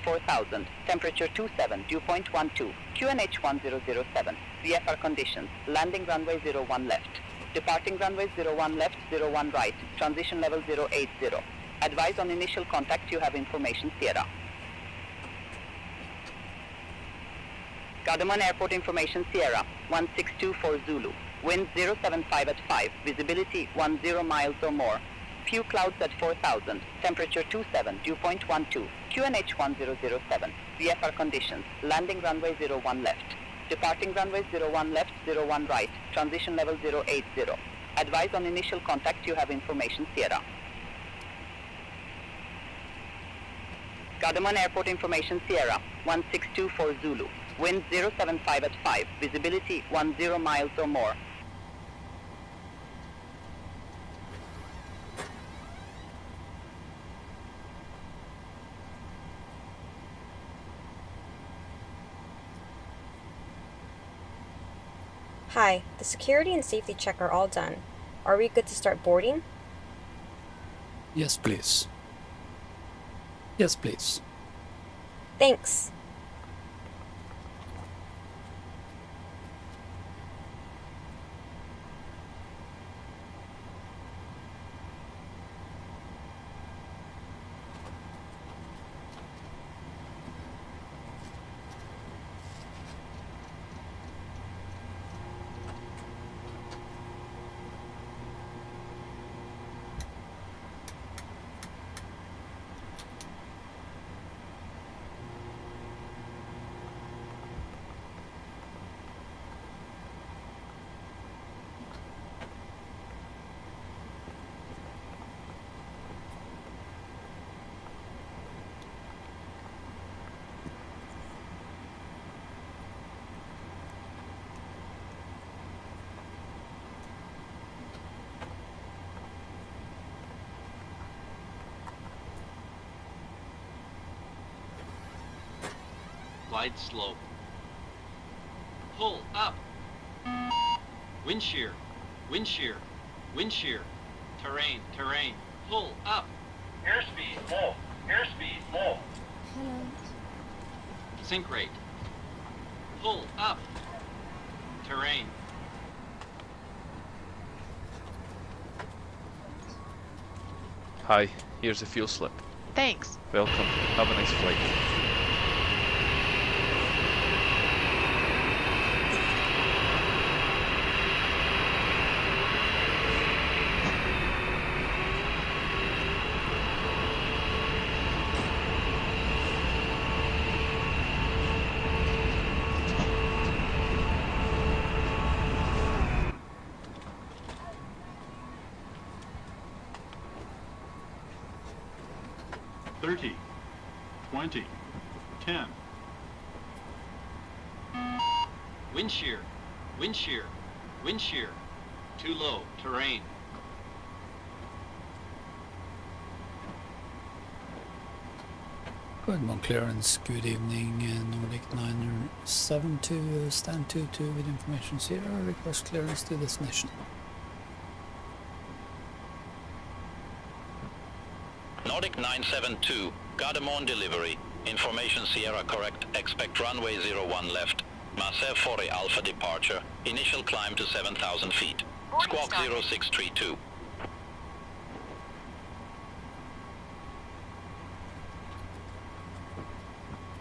4000, temperature 27, dew point 12, QNH 1007, VFR conditions, landing runway 01 left, departing runway 01 left, 01 right, transition level 080. Advise on initial contact you have information Sierra. Gardermoen Airport information Sierra, 1624 Zulu, wind 075 at 5, visibility 10 miles or more, few clouds at 4000, temperature 27, dew point 12, QNH 1007, VFR conditions, landing runway 01 left, departing runway 01 left, 01 right, transition level 080. Advise on initial contact you have information Sierra. Gardermoen Airport information Sierra, 1624 Zulu, wind 075 at 5, visibility 10 miles or more. Hi, the security and safety check are all done. Are we good to start boarding? Yes, please. Yes, please. Thanks. Glide slope. Pull up. Wind shear. Wind shear. Wind shear. Terrain. Terrain. Pull up. Airspeed low. Airspeed low. Hello. Sink rate. Pull up. Terrain. Hi, here's a fuel slip. Thanks. Welcome. Have a nice flight. $30, $20, $10. Wind shear. Wind shear. Wind shear. Too low. Terrain. Good clearance, good evening, Nordic 972, stand 22 with information Sierra, request clearance to destination. Nordic 972, Gardermoen delivery, information Sierra correct, expect runway 01 left, MSFS2020 departure, initial climb to 7,000 feet, squawk 0632.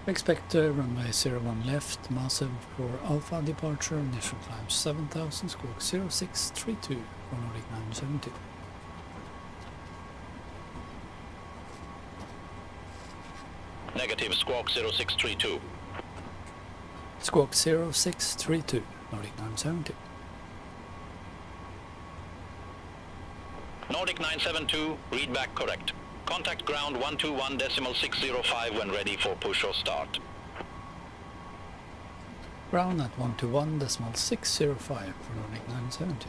Expect runway 01 left, massive for Alpha departure, initial climb 7,000, squawk 0632 for Nordic 972. Negative, squawk 0632. Squawk 0632, Nordic 972. Nordic 972, read back correct. Contact ground 121.605 when ready for push or start. Ground at 121.605 for Nordic 972.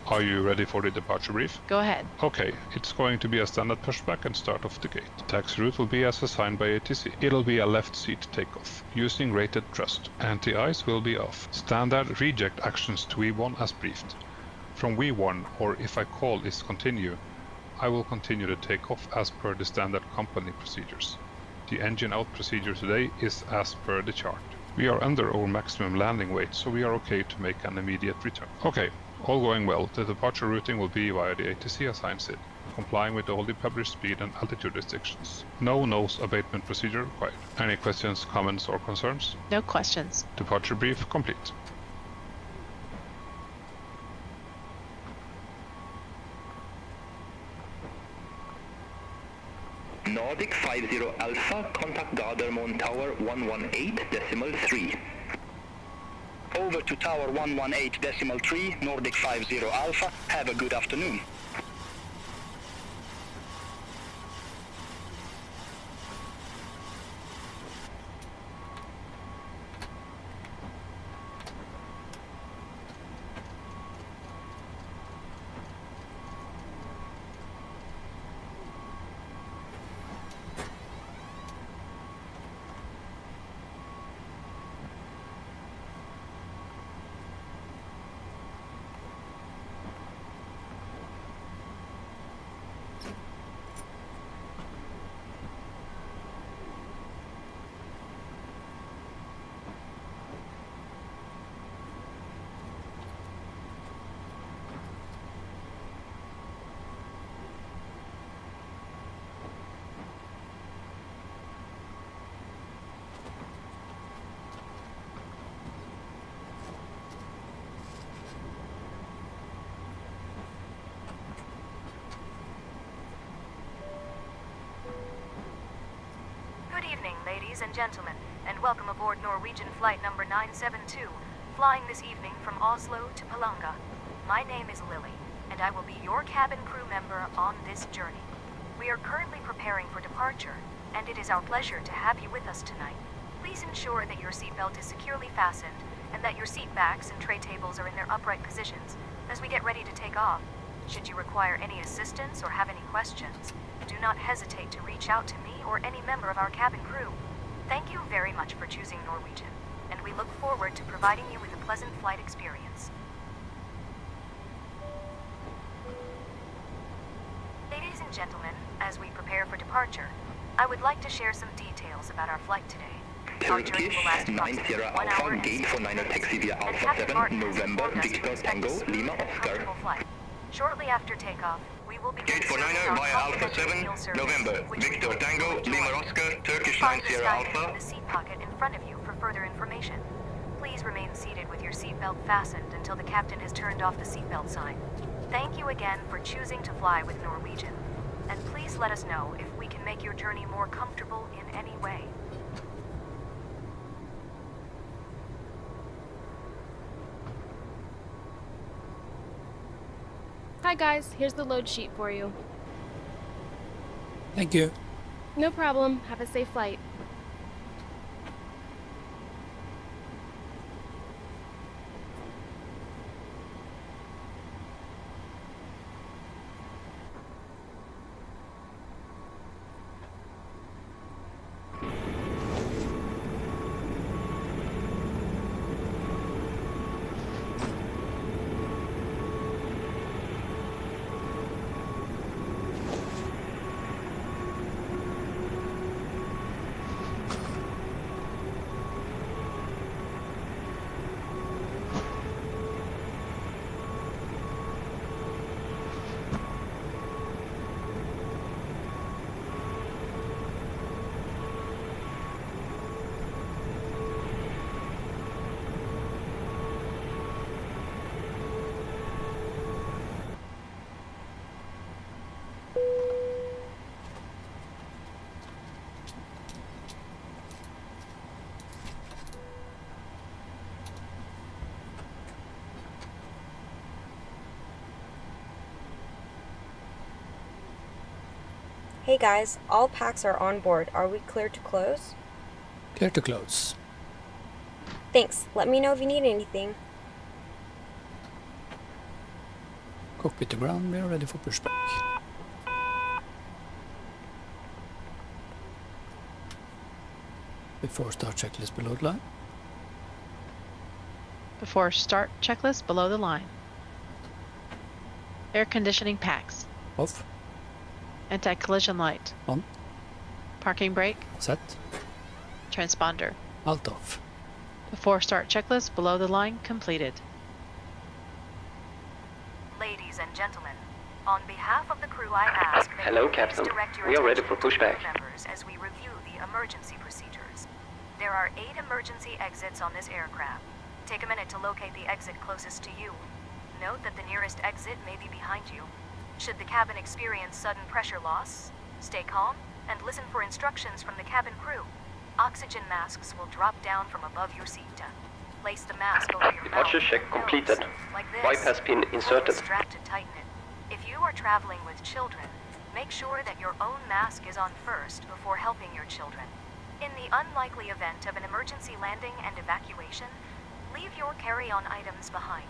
Are you ready for the departure brief? Go ahead. Okay, it's going to be a standard pushback and start off the gate. The taxi route will be as assigned by ATC. It'll be a left seat takeoff, using rated thrust. Anti-ice will be off. Standard reject actions to V1 as briefed. From V1, or if I call is continue, I will continue the takeoff as per the standard company procedures. The engine out procedure today is as per the chart. We are under our maximum landing weight, so we are okay to make an immediate return. Okay. All going well, the departure routing will be via the ATC assigned SID, complying with all the published speed and altitude restrictions. No nose abatement procedure required. Any questions, comments or concerns? No questions. Departure brief complete. Nordic 50 Alpha, contact Gardermoen Tower 118.3. Over to Tower 118.3, Nordic 50 Alpha. Have a good afternoon. Ladies and gentlemen, and welcome aboard Norwegian flight number 972, flying this evening from Oslo to Palanga. My name is Lily, and I will be your cabin crew member on this journey. We are currently preparing for departure, and it is our pleasure to have you with us tonight. Please ensure that your seatbelt is securely fastened, and that your seat backs and tray tables are in their upright positions as we get ready to take off. Should you require any assistance or have any questions, do not hesitate to reach out to me or any member of our cabin crew. Thank you very much for choosing Norwegian, and we look forward to providing you with a pleasant flight experience. Ladies and gentlemen, as we prepare for departure, I would like to share some details about our flight today. Our journey will last approximately 1 hour and 6 minutes, and Captain Martin has informed us to expect a smooth and comfortable flight. Shortly after takeoff, we will begin Gate 49er via Alpha 7, November, Victor Tango, Lima Oscar, Turkish 9 Sierra Alpha. In the seat pocket in front of you for further information. Please remain seated with your seatbelt fastened until the captain has turned off the seatbelt sign. Thank you again for choosing to fly with Norwegian. And please let us know if we can make your journey more comfortable in any way. Hi guys, here's the load sheet for you. Thank you. No problem. Have a safe flight. Hey guys, all packs are on board. Are we clear to close? Clear to close. Thanks. Let me know if you need anything. Cockpit to ground, we are ready for pushback. Before start checklist below the line. Before start checklist below the line. Air conditioning packs. Off. Anti-collision light. On. Parking brake. Set. Transponder. Alt off. Before start checklist below the line completed. Ladies and gentlemen, on behalf of the crew, I ask that Hello, you please Captain. direct your We are ready attention for to pushback. crew members as we review the emergency procedures. There are 8 emergency exits on this aircraft. Take a minute to locate the exit closest to you. Note that the nearest exit may be behind you. Should the cabin experience sudden pressure loss, stay calm and listen for instructions from the cabin crew. Oxygen masks will drop down from above your seat. Place the mask over your Departure mouth check and completed. nose, like this. Wipe has been Pull the inserted. strap to tighten it. If you are traveling with children, make sure that your own mask is on first before helping your children. In the unlikely event of an emergency landing and evacuation, leave your carry-on items behind.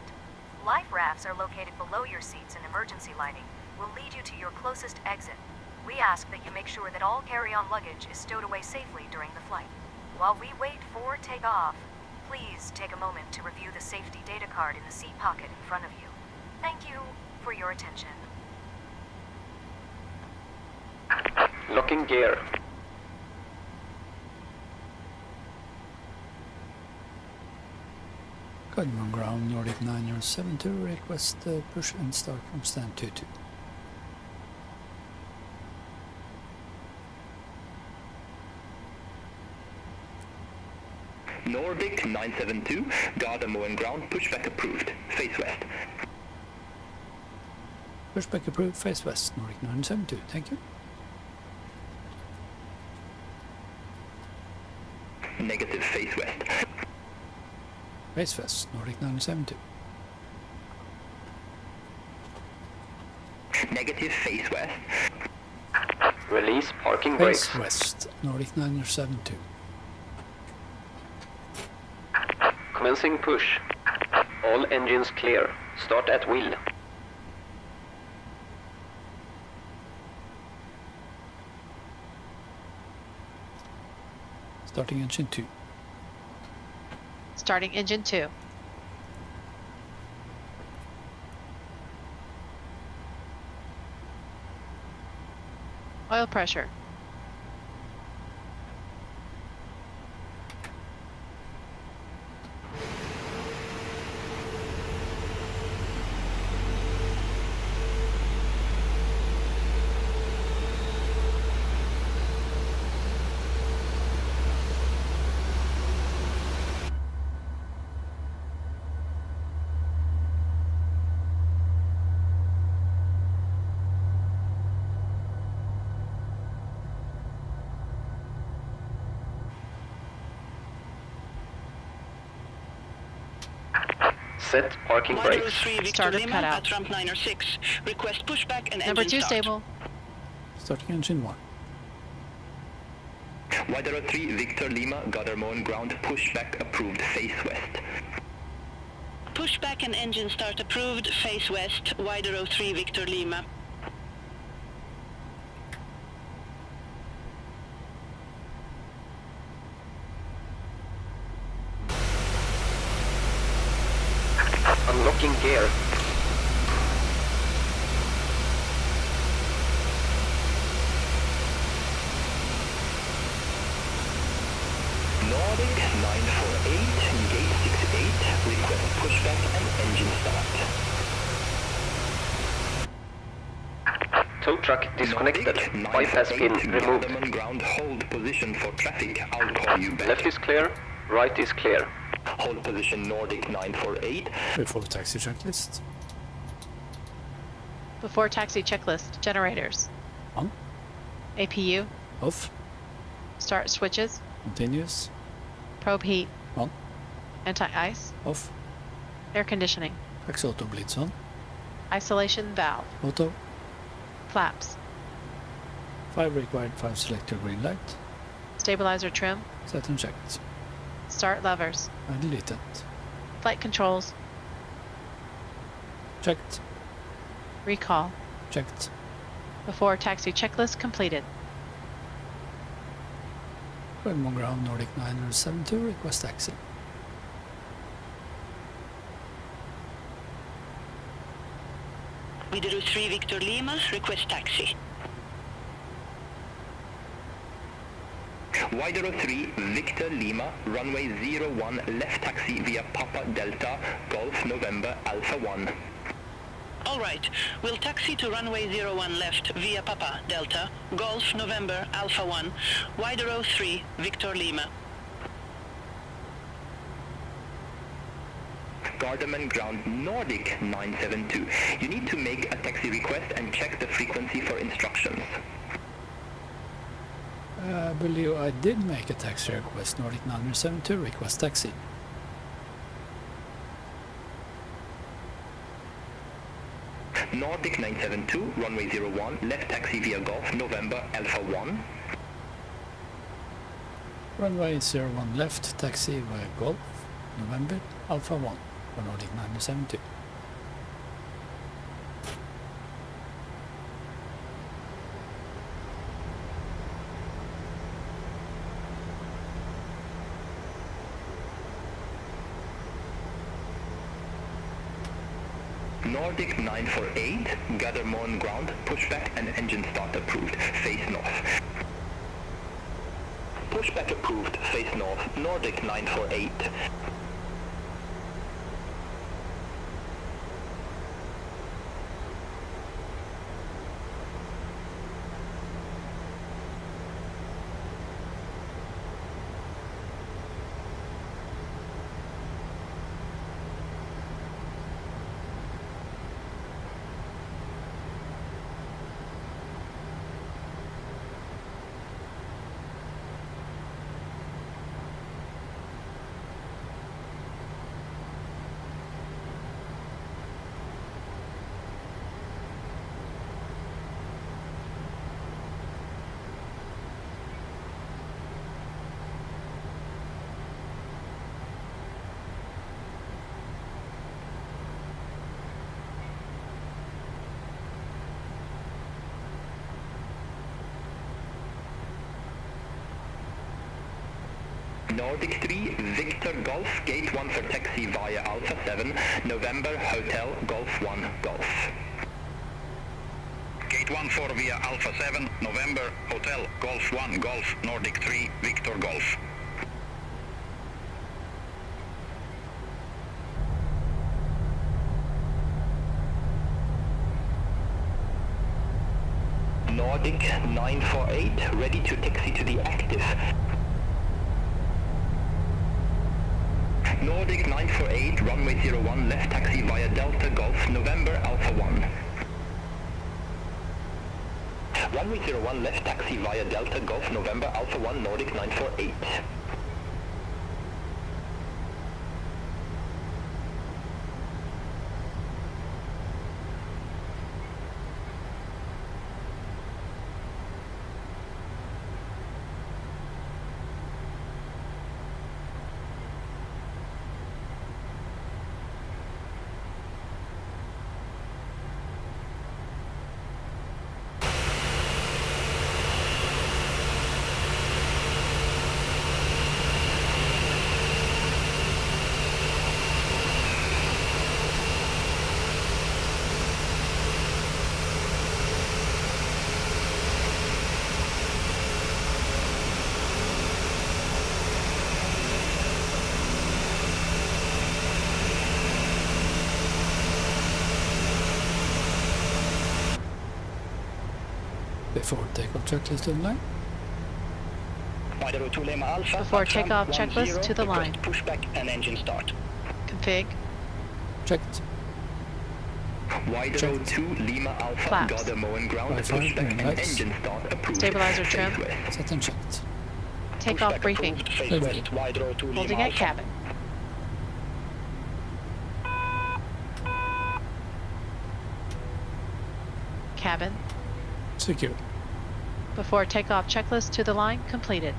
Life rafts are located below your seats, and emergency lighting will lead you to your closest exit. We ask that you make sure that all carry-on luggage is stowed away safely during the flight. While we wait for takeoff, please take a moment to review the safety data card in the seat pocket in front of you. Thank you for your attention. Locking gear. Cabin on ground, Nordic 9072, request push and start from stand 22. Nordic 972, Gardermoen ground, pushback approved. Face west. Pushback approved, face west, Nordic 972, thank you. Negative, face west. Face west, Nordic 972. Negative, face west. Release parking brakes. Face west, Nordic 972. Commencing push. All engines clear. Start at will. Starting engine 2. Starting engine 2. Oil pressure. Set parking brakes. 103 Victor Starter Lima cutout. at ramp 906. Request pushback and Number engine 2 start. stable. Starting engine 1. 103 Victor Lima, Gardermoen ground, pushback approved. Face west. Pushback and engine start approved. Face west. 103 Victor Lima. Unlocking gear. Nordic 948, gate 68, request pushback and engine start. Tow truck disconnected. Nordic Pipe has been 948, removed. Gardermoen ground, hold position for traffic. I'll call you back. Left is clear. Right is clear. Hold position Nordic 948. Before taxi checklist. Before taxi checklist. Generators. On. APU. Off. Start switches. Continuous. Probe heat. On. Anti-ice. Off. Air conditioning. Taxi auto blitz on. Isolation valve. Auto. Flaps. 5 required, 5 selector green light. Stabilizer trim. Set and checked. Start levers. I deleted. Flight controls. Checked. Recall. Checked. Before taxi checklist completed. Redmond ground Nordic 972, request taxi. Widerøe 3 Victor Lima, request taxi. Widerøe 3 Victor Lima, runway 01 left taxi via Papa Delta, Golf November Alpha 1. All right, we'll taxi to runway 01 left via Papa Delta, Golf November Alpha 1, Widerøe 3 Victor Lima. Garderman ground Nordic 972. You need to make a taxi request and check the frequency for instructions. I believe I did make a taxi request. Nordic 972, request taxi. Nordic 972, runway 01, left taxi via Golf November Alpha 1. Runway 01 left, taxi via Golf November Alpha 1 for Nordic 972. Nordic 948, Gardermoen ground, pushback and engine start approved, face north. Pushback approved, face north, Nordic 948. Nordic 3, Victor Golf, gate 1 for taxi via Alpha 7, November Hotel, Golf 1, Golf. Gate 14 via Alpha 7, November Hotel, Golf 1, Golf, Nordic 3, Victor Golf. Nordic 948, ready to taxi to the active. Nordic 948, runway 01, left taxi via Delta Golf, November Alpha 1. Runway 01, left taxi via Delta Golf, November Alpha 1, Nordic 948. Before takeoff checklist to the line. Before takeoff checklist to the line. Pushback and engine start. Config. Checked. Widerøe 2 Lima Alpha, Flaps. Gardermoen ground, Wi-Fi, pushback and lights. engine start approved. Stabilizer trim. Face west. Set and checked. Takeoff briefing. Face west, Widerøe 2 Holding Lima at Alpha. cabin. Cabin. Secure. Before takeoff checklist to the line completed.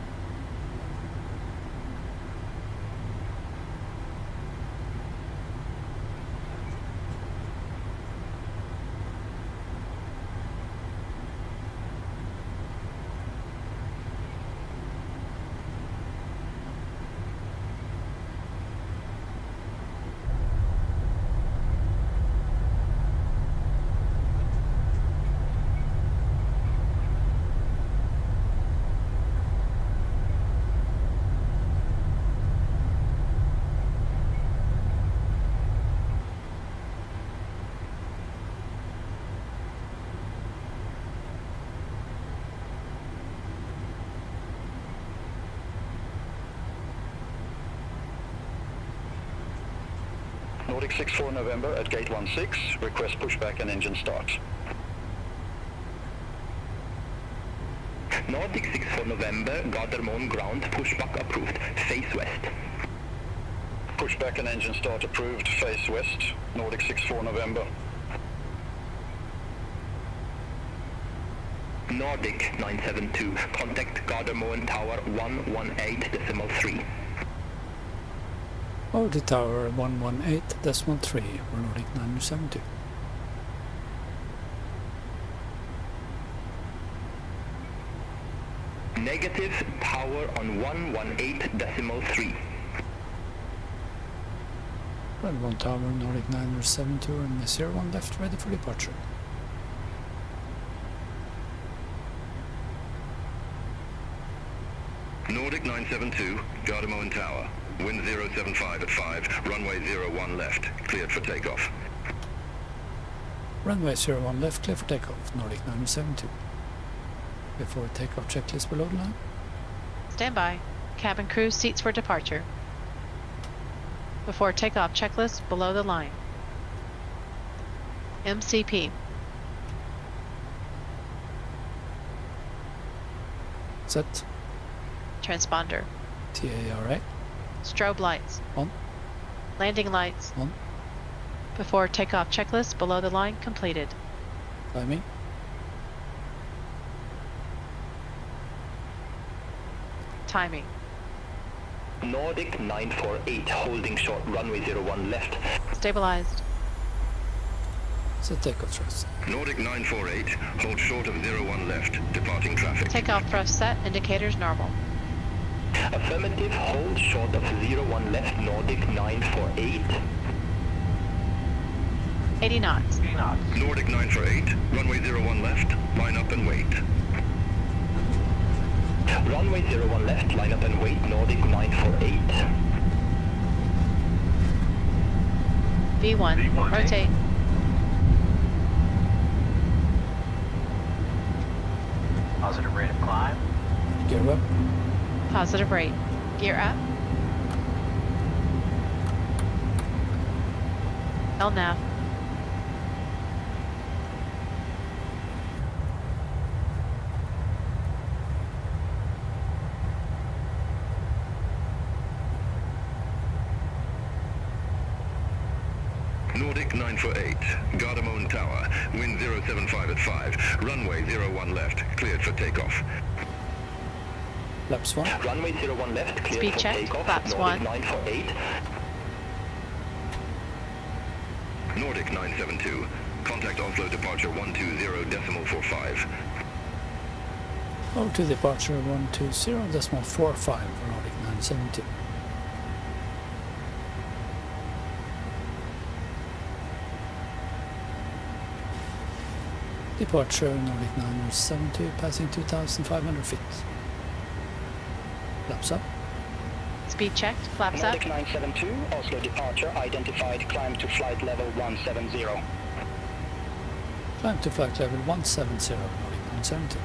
Nordic 64 November at gate 16, request pushback and engine start. Nordic 64 November, Gardermoen ground, pushback approved, face west. Pushback and engine start approved, face west, Nordic 64 November. Nordic 972, contact Gardermoen Tower 118.3. Over to tower 118.3 for Nordic 972. Negative, tower on 118.3. Red 1 tower, Nordic 972 and 01 left, ready for departure. Nordic 972, Gardermoen Tower, wind 075 at 5, runway 01 left, cleared for takeoff. Runway 01 left, clear for takeoff, Nordic 972. Before takeoff checklist below the line. Stand by. Cabin crew seats for departure. Before takeoff checklist below the line. MCP. Set. Transponder. TARA. Strobe lights. On. Landing lights. On. Before takeoff checklist below the line completed. Timing. Timing. Nordic 948, holding short, runway 01 left. Stabilized. Set takeoff thrust. Nordic 948, hold short of 01 left, departing traffic. Takeoff thrust set, indicators normal. Affirmative, hold short of 01 left, Nordic 948. 80 knots. Nordic 948, runway 01 left, line up and wait. Runway 01 left, line up and wait, Nordic 948. V1, rotate. Positive rate of climb. Gear up. Positive rate. Gear up. LNAV. Nordic 948, Gardermoen Tower, wind 075 at 5, runway 01 left, cleared for takeoff. Flaps 1. Runway 01 left, cleared Speed for check, takeoff, flaps Nordic 1. 948. Nordic 972, contact Oslo departure 120.45. Over to departure 120.45 for Nordic 972. Departure Nordic 972, passing 2,500 feet. Flaps up. Speed checked, flaps up. Nordic 972, Oslo departure identified, climb to flight level 170. Climb to flight level 170, Nordic 972.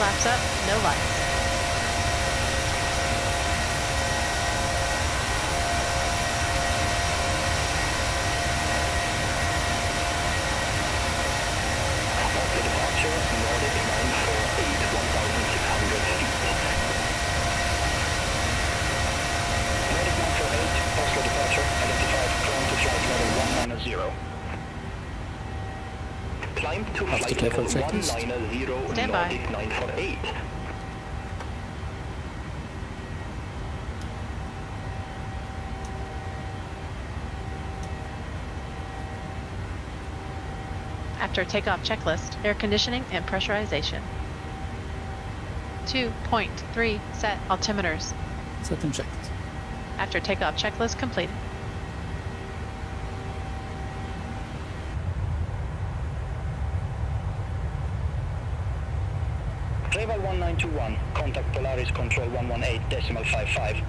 Flaps up, no lights. Oslo departure, Nordic 948, 1,600 feet. Nordic 948, Oslo departure identified, climb to flight level 190. Climb to After flight takeoff level checklist. 190, Stand by. Nordic 948. After takeoff checklist, air conditioning and pressurization. 2.3 set altimeters. Set and checked. After takeoff checklist completed. Reval 1921, contact Polaris Control 118.55.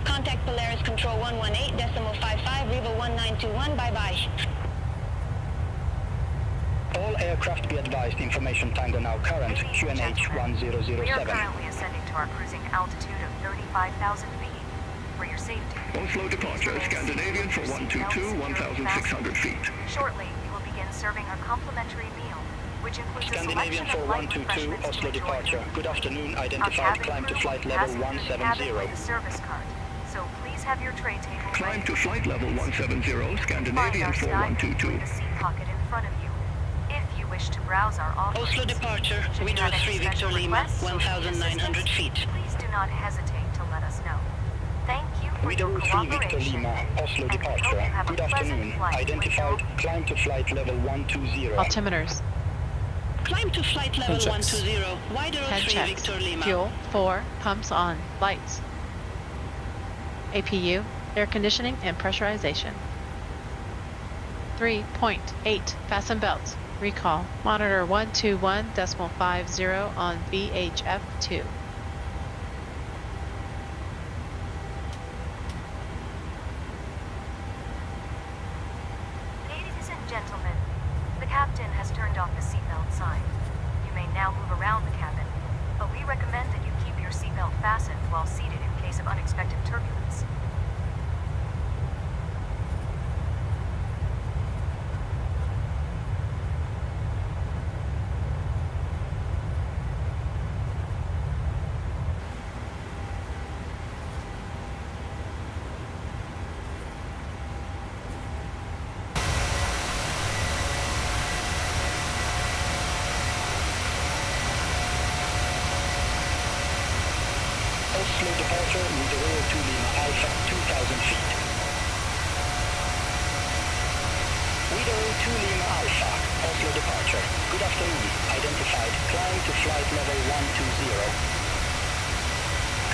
Contact Polaris Control 118.55, Reval 1921, bye-bye. All aircraft be advised, information Tango now current, QNH 1007. We are currently ascending to our cruising altitude of 35,000 feet. For your safety, Oslo departure, Scandinavian for 122, 1,600 feet. shortly we will begin serving a complimentary meal, which includes Scandinavian a selection for of light 122, refreshments Oslo to enjoy. departure. Good afternoon, Our identified, cabin climb to crew flight will level pass you through the cabin 170. with a service cart, so please have your tray table Climb ready to for flight level please. 170, Scandinavian Find our for sky 122. with the seat pocket in front of you. If you wish to browse our offerings, Oslo departure, should you Widow have any 3 Victor special Lima, requests or need 1,900 assistance, feet. please do not hesitate to let us know. Thank you for your Widow 3 Victor cooperation. Lima, Oslo and we hope departure. you have a Good pleasant afternoon, flight identified, with climb to flight level 120. Altimeters. Climb to flight level Head checks. 120, Widow Head 3 checks. Victor Lima. Fuel 4. Pumps on. Lights. APU. Air conditioning and pressurization. 3.8. Fasten belts. Recall. Monitor 121.50 on VHF2. Ladies and gentlemen, the captain has turned off the seatbelt sign. You may now move around the cabin, but we recommend that you keep your seatbelt fastened while seated in case of unexpected turbulence. Oslo departure, Widow 2 Lima Alpha, 2,000 feet. Widow 2 Lima Alpha, Oslo departure. Good afternoon, identified, climb to flight level 120.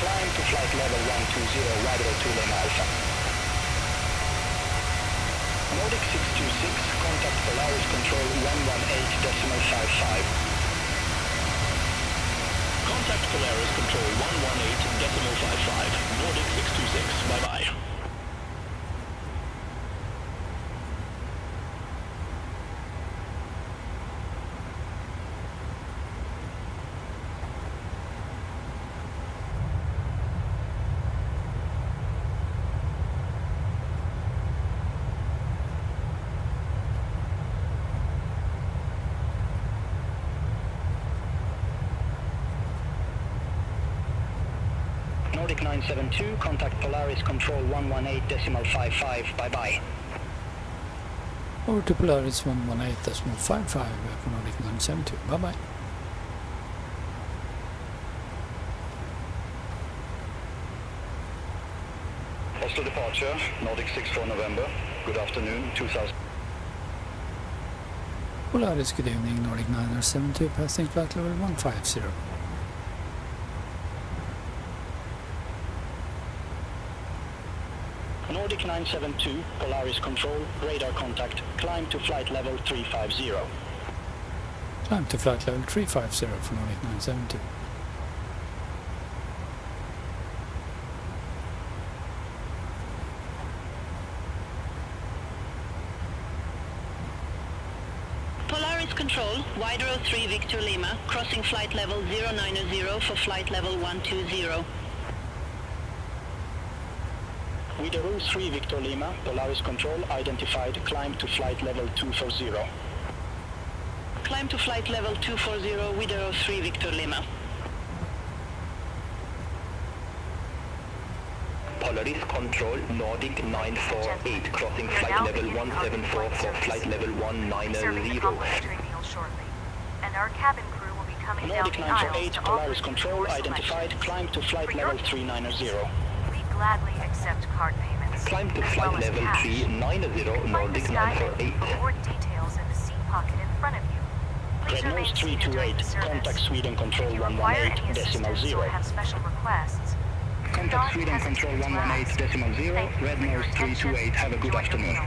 Climb to flight level 120, Widow 2 Lima Alpha. Nordic 626, contact Polaris Control 118.55. Contact Polaris Control 118.55, Nordic 626, bye-bye. Nordic 972, contact Polaris Control 118.55, bye-bye. Over to Polaris 118.55 for Nordic 972. Bye-bye. Oslo departure, Nordic 64 November. Good afternoon, 2000. Polaris, good evening. Nordic 972, passing flight level 150. Nordic 972, Polaris Control, radar contact, climb to flight level 350. Climb to flight level 350 for Nordic 972. Polaris Control, Widow 3 Victor Lima, crossing flight level 090 for flight level 120. Widow 3 Victor Lima, Polaris Control, identified, climb to flight level 240. Climb to flight level 240, Widow 3 Victor Lima. Polaris Control, Nordic 948, crossing flight level 174 for flight level Serving a 190. complimentary meal shortly, and our cabin crew will be coming Nordic down the aisles 948, to Polaris offer you Control, your identified, selections. climb to flight For level your 390. We gladly accept card payments. Climb to as flight well as level cash. 390, Find the Nordic sky menu 948. for more details in the seat pocket in front of you. Please Red remain Nose seated during 328, the service. contact Sweden Control If you require any assistance 118.0. or have special requests, do Contact not Sweden Control hesitate to ask. 118.0, Thank you Red for your Nose attention. 328, have a good Enjoy your afternoon. meal.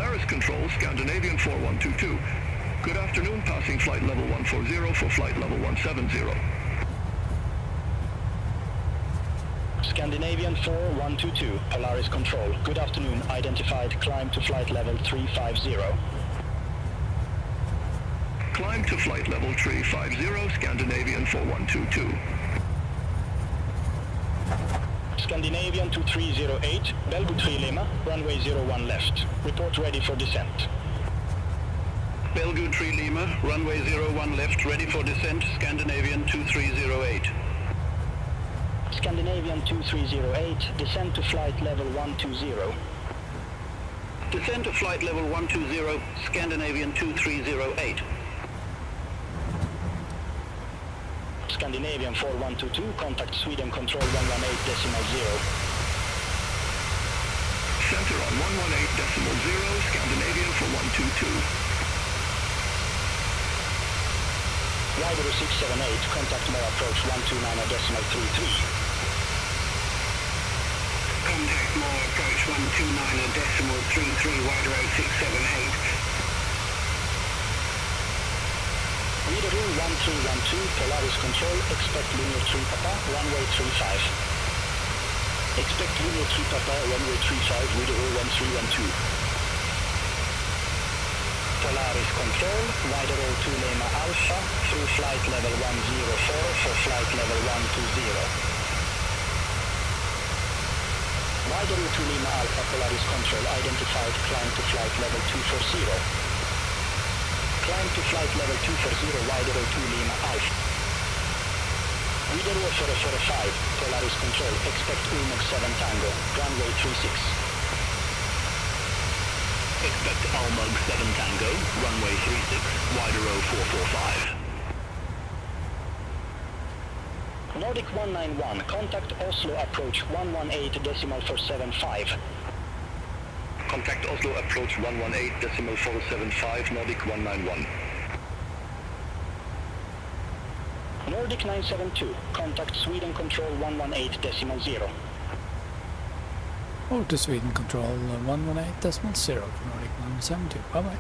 Polaris Control, Scandinavian 4122. Good afternoon, passing flight level 140 for flight level 170. Scandinavian 4122, Polaris Control. Good afternoon, identified, climb to flight level 350. Climb to flight level 350, Scandinavian 4122. Scandinavian 2308, Belbu 3 Lima, runway 01 left. Report ready for descent. Belgu 3 Lima, runway 01 left, ready for descent, Scandinavian 2308. Scandinavian 2308, descend to flight level 120. Descend to flight level 120, Scandinavian 2308. Scandinavian 4122, contact Sweden Control 118.0. Center on 118.0, Scandinavian 4122. Wider 678, contact more approach 129.33. Contact more approach 129.33, wider 0678. Reader room 1312, Polaris Control, expect linear 3 Papa, runway 35. Expect linear 3 Papa, runway 35, reader room 1312. Polaris Control, wider 02 Lima Alpha, through flight level 104 for flight level 120. Wider 02 Lima Alpha, Polaris Control, identified, climb to flight level 240. Climb to flight level 240, wider 02 Lima Alpha. Reader 045, Polaris Control, expect Ulmog 7 Tango, runway 36. Expect Ulmog 7 Tango, runway 36, wider 0445. Nordic 191, contact Oslo approach 118.475. Contact Oslo approach 118.475, Nordic 191. Nordic 972, contact Sweden Control 118.0. Or to Sweden Control 118.0 for Nordic 972. Bye bye.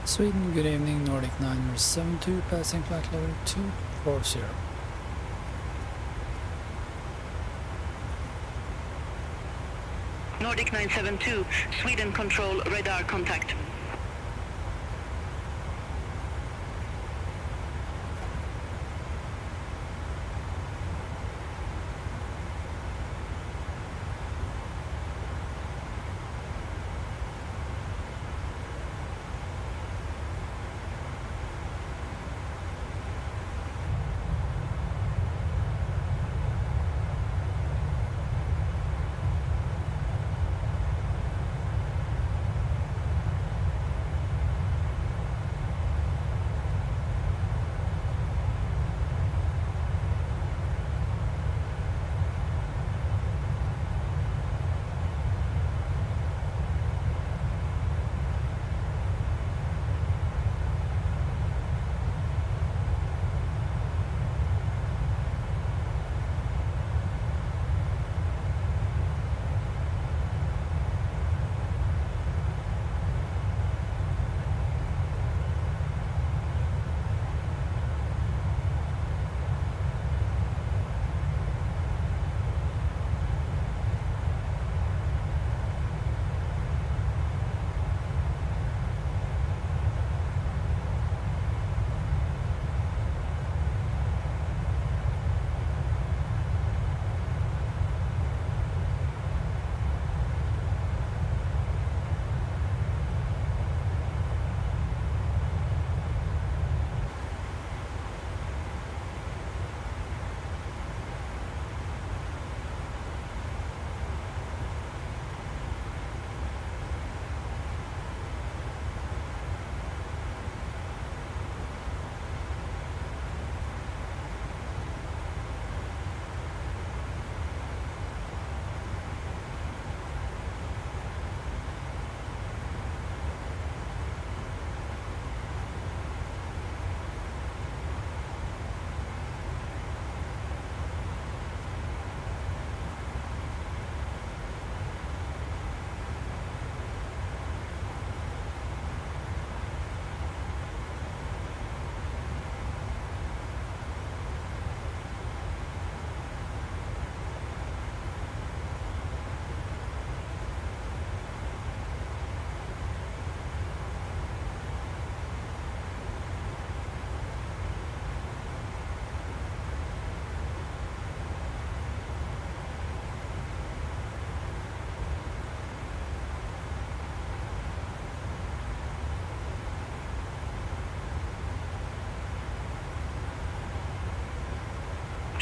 Sweden, good evening, Nordic 972, passing flight level 240. Nordic 972, Sweden Control, radar contact.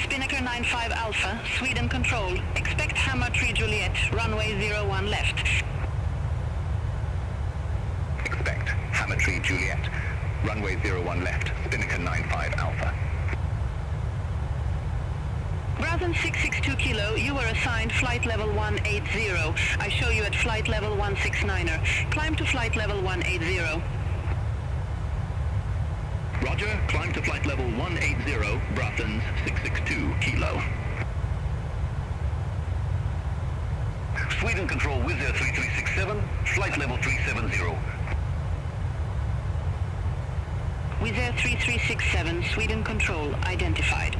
Spinnaker 95 Alpha, Sweden Control. Expect Hammer 3 Juliet, runway 01 left. Expect Hammer 3 Juliet, runway 01 left, Spinnaker 95 Alpha. Brother 662 Kilo, you were assigned flight level 180. I show you at flight level 169er. Climb to flight level 180. Roger, climb to flight level 180, Brathens 662 Kilo. Sweden Control Wizz Air 3367, flight level 370. Wizz Air 3367, Sweden Control, identified.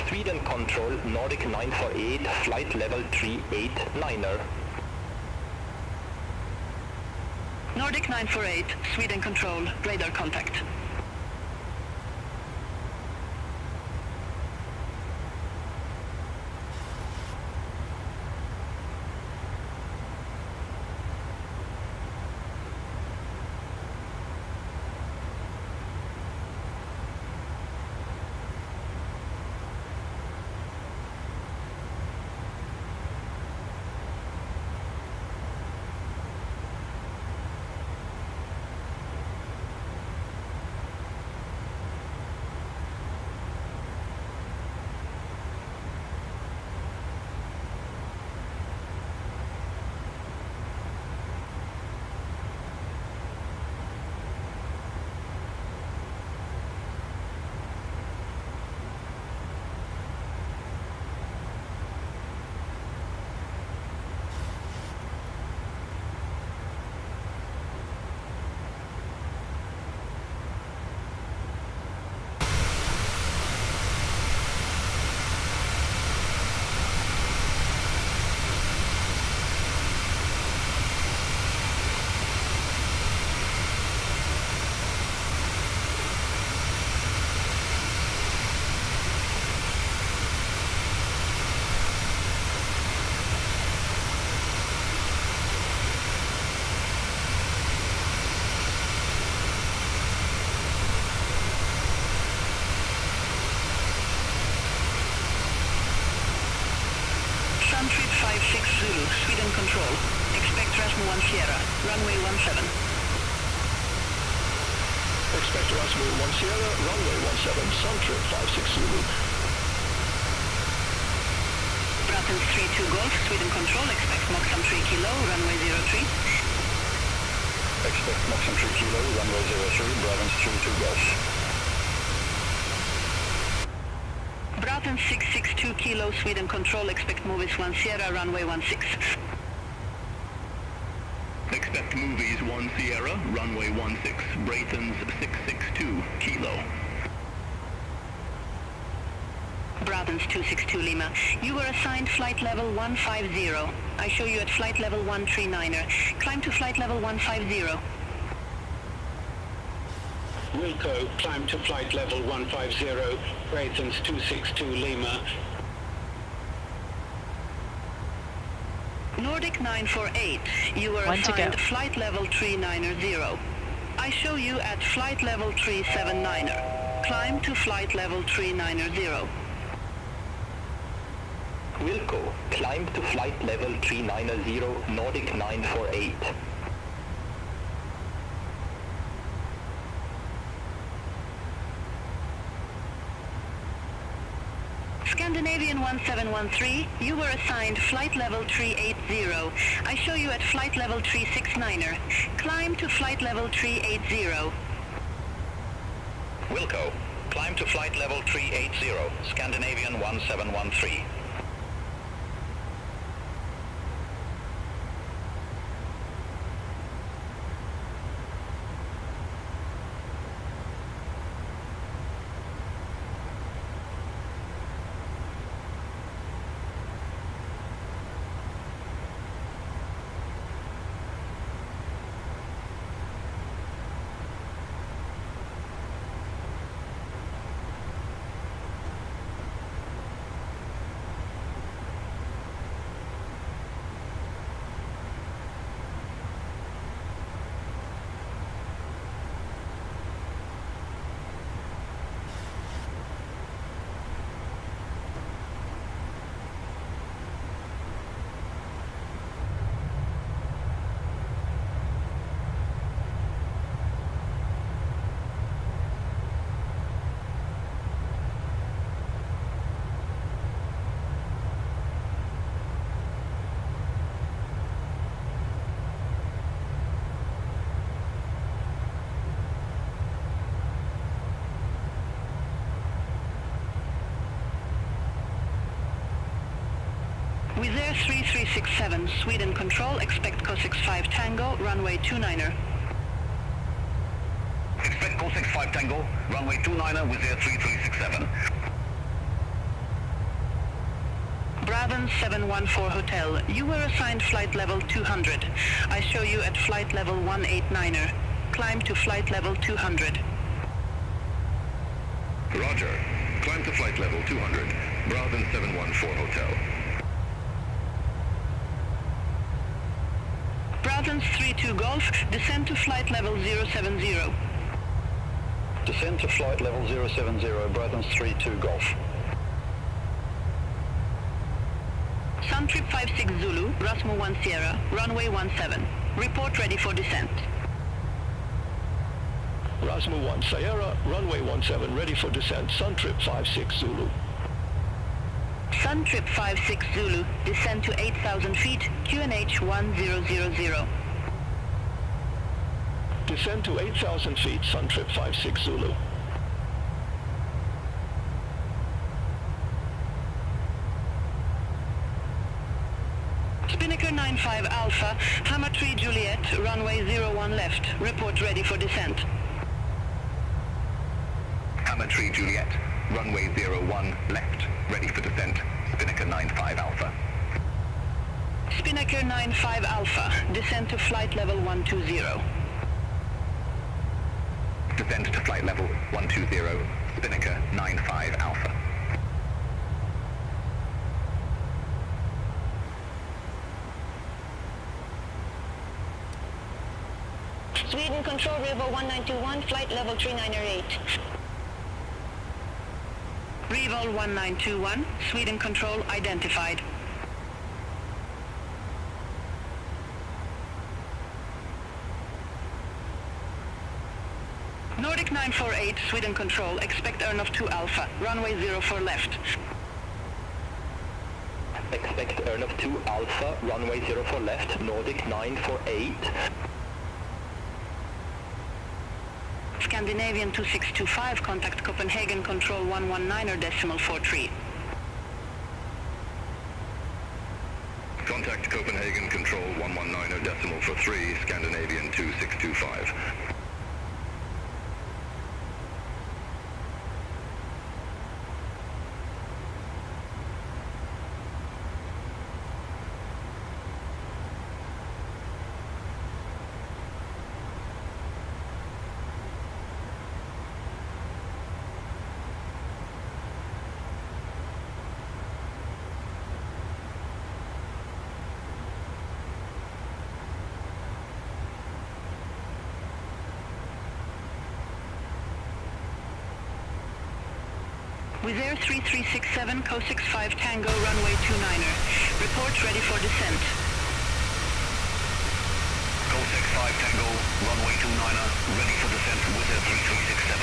Sweden Control, Nordic 948, flight level 389er. Nordic 948, Sweden Control, radar contact. Suntrip 56 Zulu, Sweden Control. Expect Rasmus 1 Sierra, runway 17. Expect Rasmus 1 Sierra, runway 17, Suntrip 56 Zulu. Brabant 32 Golf, Sweden Control. Expect Moxham 3 Kilo, runway 03. Expect Moxham 3 Kilo, runway 03, Brabant 32 Golf. Brabant 662 Kilo, Sweden Control. Expect Movies 1 Sierra, runway 16. Expect Movies 1 Sierra, runway 16, Brayton's 662 Kilo. Brabant 262 Lima. You were assigned flight level 150. I show you at flight level 139er. Climb to flight level 150. Wilco, climb to flight level 150, Brayton's 262 Lima. Nordic 948, you were One to assigned go. flight level 390. I show you at flight level 379er. Climb to flight level 390. Wilco, climb to flight level 390, Nordic 948. Scandinavian 1713, you were assigned flight level 380. I show you at flight level 369er. Climb to flight level 380. Wilco, climb to flight level 380, Scandinavian 1713. Wizz Air 3367, Sweden control, expect Cossack 5 Tango, runway 29er. Expect Cossack 5 Tango, runway 29er, Wizz Air 3367. Braven 714 Hotel, you were assigned flight level 200. I show you at flight level 189er. Climb to flight level 200. Roger. Climb to flight level 200. Braven 714 Hotel. Braven 32 Golf, descend to flight level 070. Descend to flight level 070, Braven 32 Golf. Suntrip 56 Zulu, Rasmo 1 Sierra, runway 17. Report ready for descent. Rasmo 1 Sierra, runway 17, ready for descent, Suntrip 56 Zulu. Suntrip 56 Zulu, descend to 8,000 feet, QNH 1000. Descend to 8,000 feet, Suntrip 56 Zulu. Spinnaker 95 Alpha, Hammer 3 Juliet, runway 01 left. Report ready for descent. Hammer 3 Juliet, runway 01 left, ready for descent. Spinnaker 95 Alpha. Spinnaker 95 Alpha, descend to flight level 120. Descend to flight level 120, Spinnaker 95 Alpha. Sweden control River 1921, flight level 398. Revol 1921, Sweden control identified. Nordic 948, Sweden control, expect Ernov 2 Alpha, runway 04 left. Expect Ernov 2 Alpha, runway 04 left, Nordic 948. Scandinavian 2625, contact Copenhagen control 119er decimal 43. Contact Copenhagen control 119er decimal 43, Scandinavian 2625. Wizz Air 3367, Co65 Tango, runway 29er. Report ready for descent. Co65 Tango, runway 29er, ready for descent, Wizz Air 3367.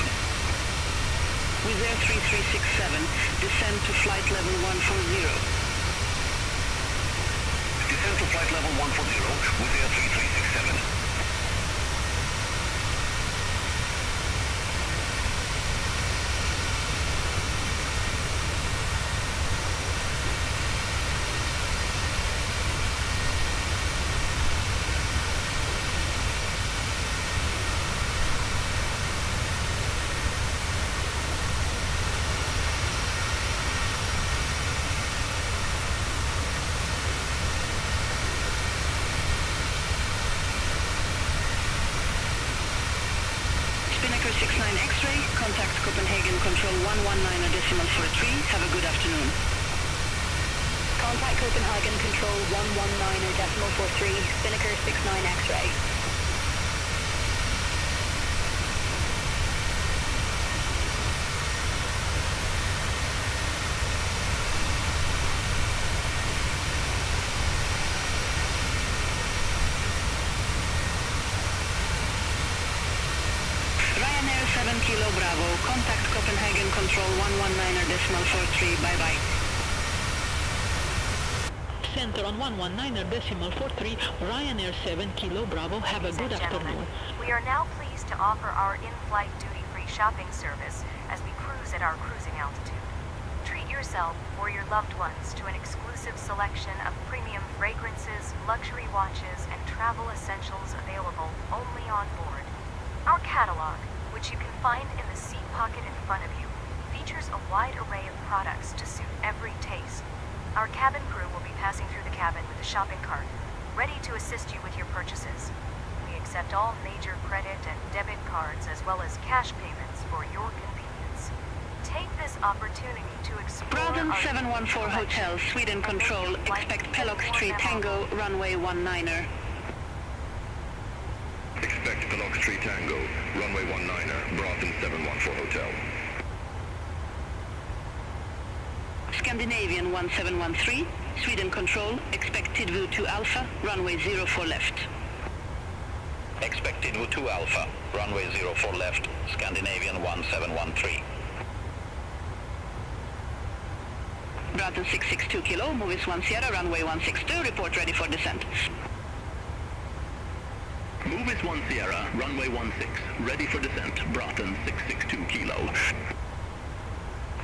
Wizz Air 3367, descend to flight level 140. Descend to flight level 140, Wizz Air 3367. Spinnaker 69 X-ray, contact Copenhagen Control 119.43. Have a good afternoon. Contact Copenhagen Control 119.43, Spinnaker 69 X-ray. Ryanair 7 Kilo Bravo, contact Copenhagen Control 119.43. Bye-bye. Center on 119.43, Ryanair 7 Kilo Bravo, have a good afternoon. We are now pleased to offer our in-flight duty-free shopping service as we cruise at our cruising altitude. Treat yourself or your loved ones to an exclusive selection of premium fragrances, luxury watches, and travel essentials available only on board. Our catalog, which you can find in the seat pocket in front of you, features a wide array of products to suit every taste. Our cabin crew will be passing through the cabin with a shopping cart, ready to assist you with your purchases. We accept all major credit and debit cards as well as cash payments for your convenience. Take this opportunity to explore Braden our 714 Hotel, Sweden Control, expect Pellock Street Tango, runway 19er. Expect Pellock Street Tango, runway 19er, Braden 714 Hotel. Scandinavian 1713, Sweden Control, expect Tidvu 2 Alpha, runway 04 left. Expect Tidvu 2 Alpha, runway 04 left, Scandinavian 1713. Braden 662 Kilo, Movis 1 Sierra, runway 162, report ready for descent. Movis 1 Sierra, runway 16, ready for descent, Braden 662 Kilo.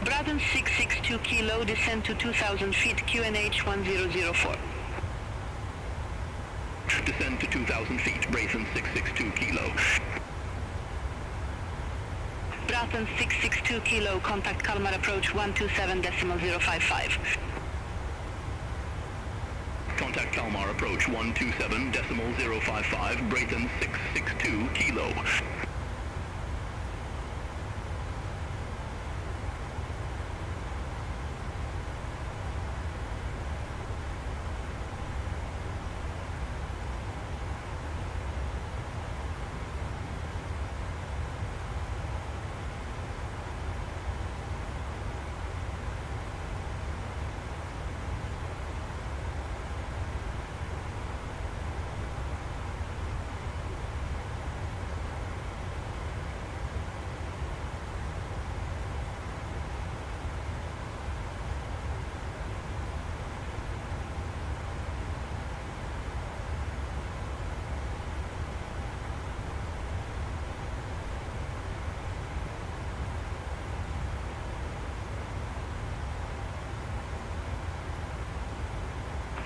Braden 662 Kilo, descend to 2,000 feet, QNH 1004. Descend to 2,000 feet, Braden 662 Kilo. Braden 662 Kilo, contact Kalmar approach 127.055. Contact Kalmar approach 127.055, Braden 662 Kilo.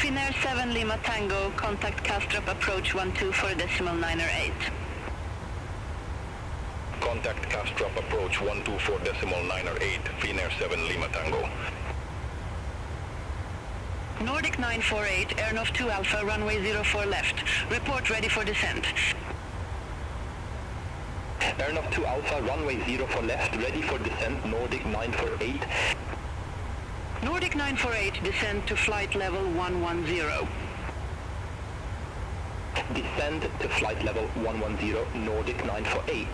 Finnair 7 Lima Tango, contact Kastrup approach 124.908. Contact Castrop approach 124.908, Finnair 7 Lima Tango. Nordic 948, Airnof 2 Alpha, runway 04 left. Report ready for descent. Airnof 2 Alpha, runway 04 left, ready for descent, Nordic 948. Nordic 948, descend to flight level 110. Descend to flight level 110, Nordic 948.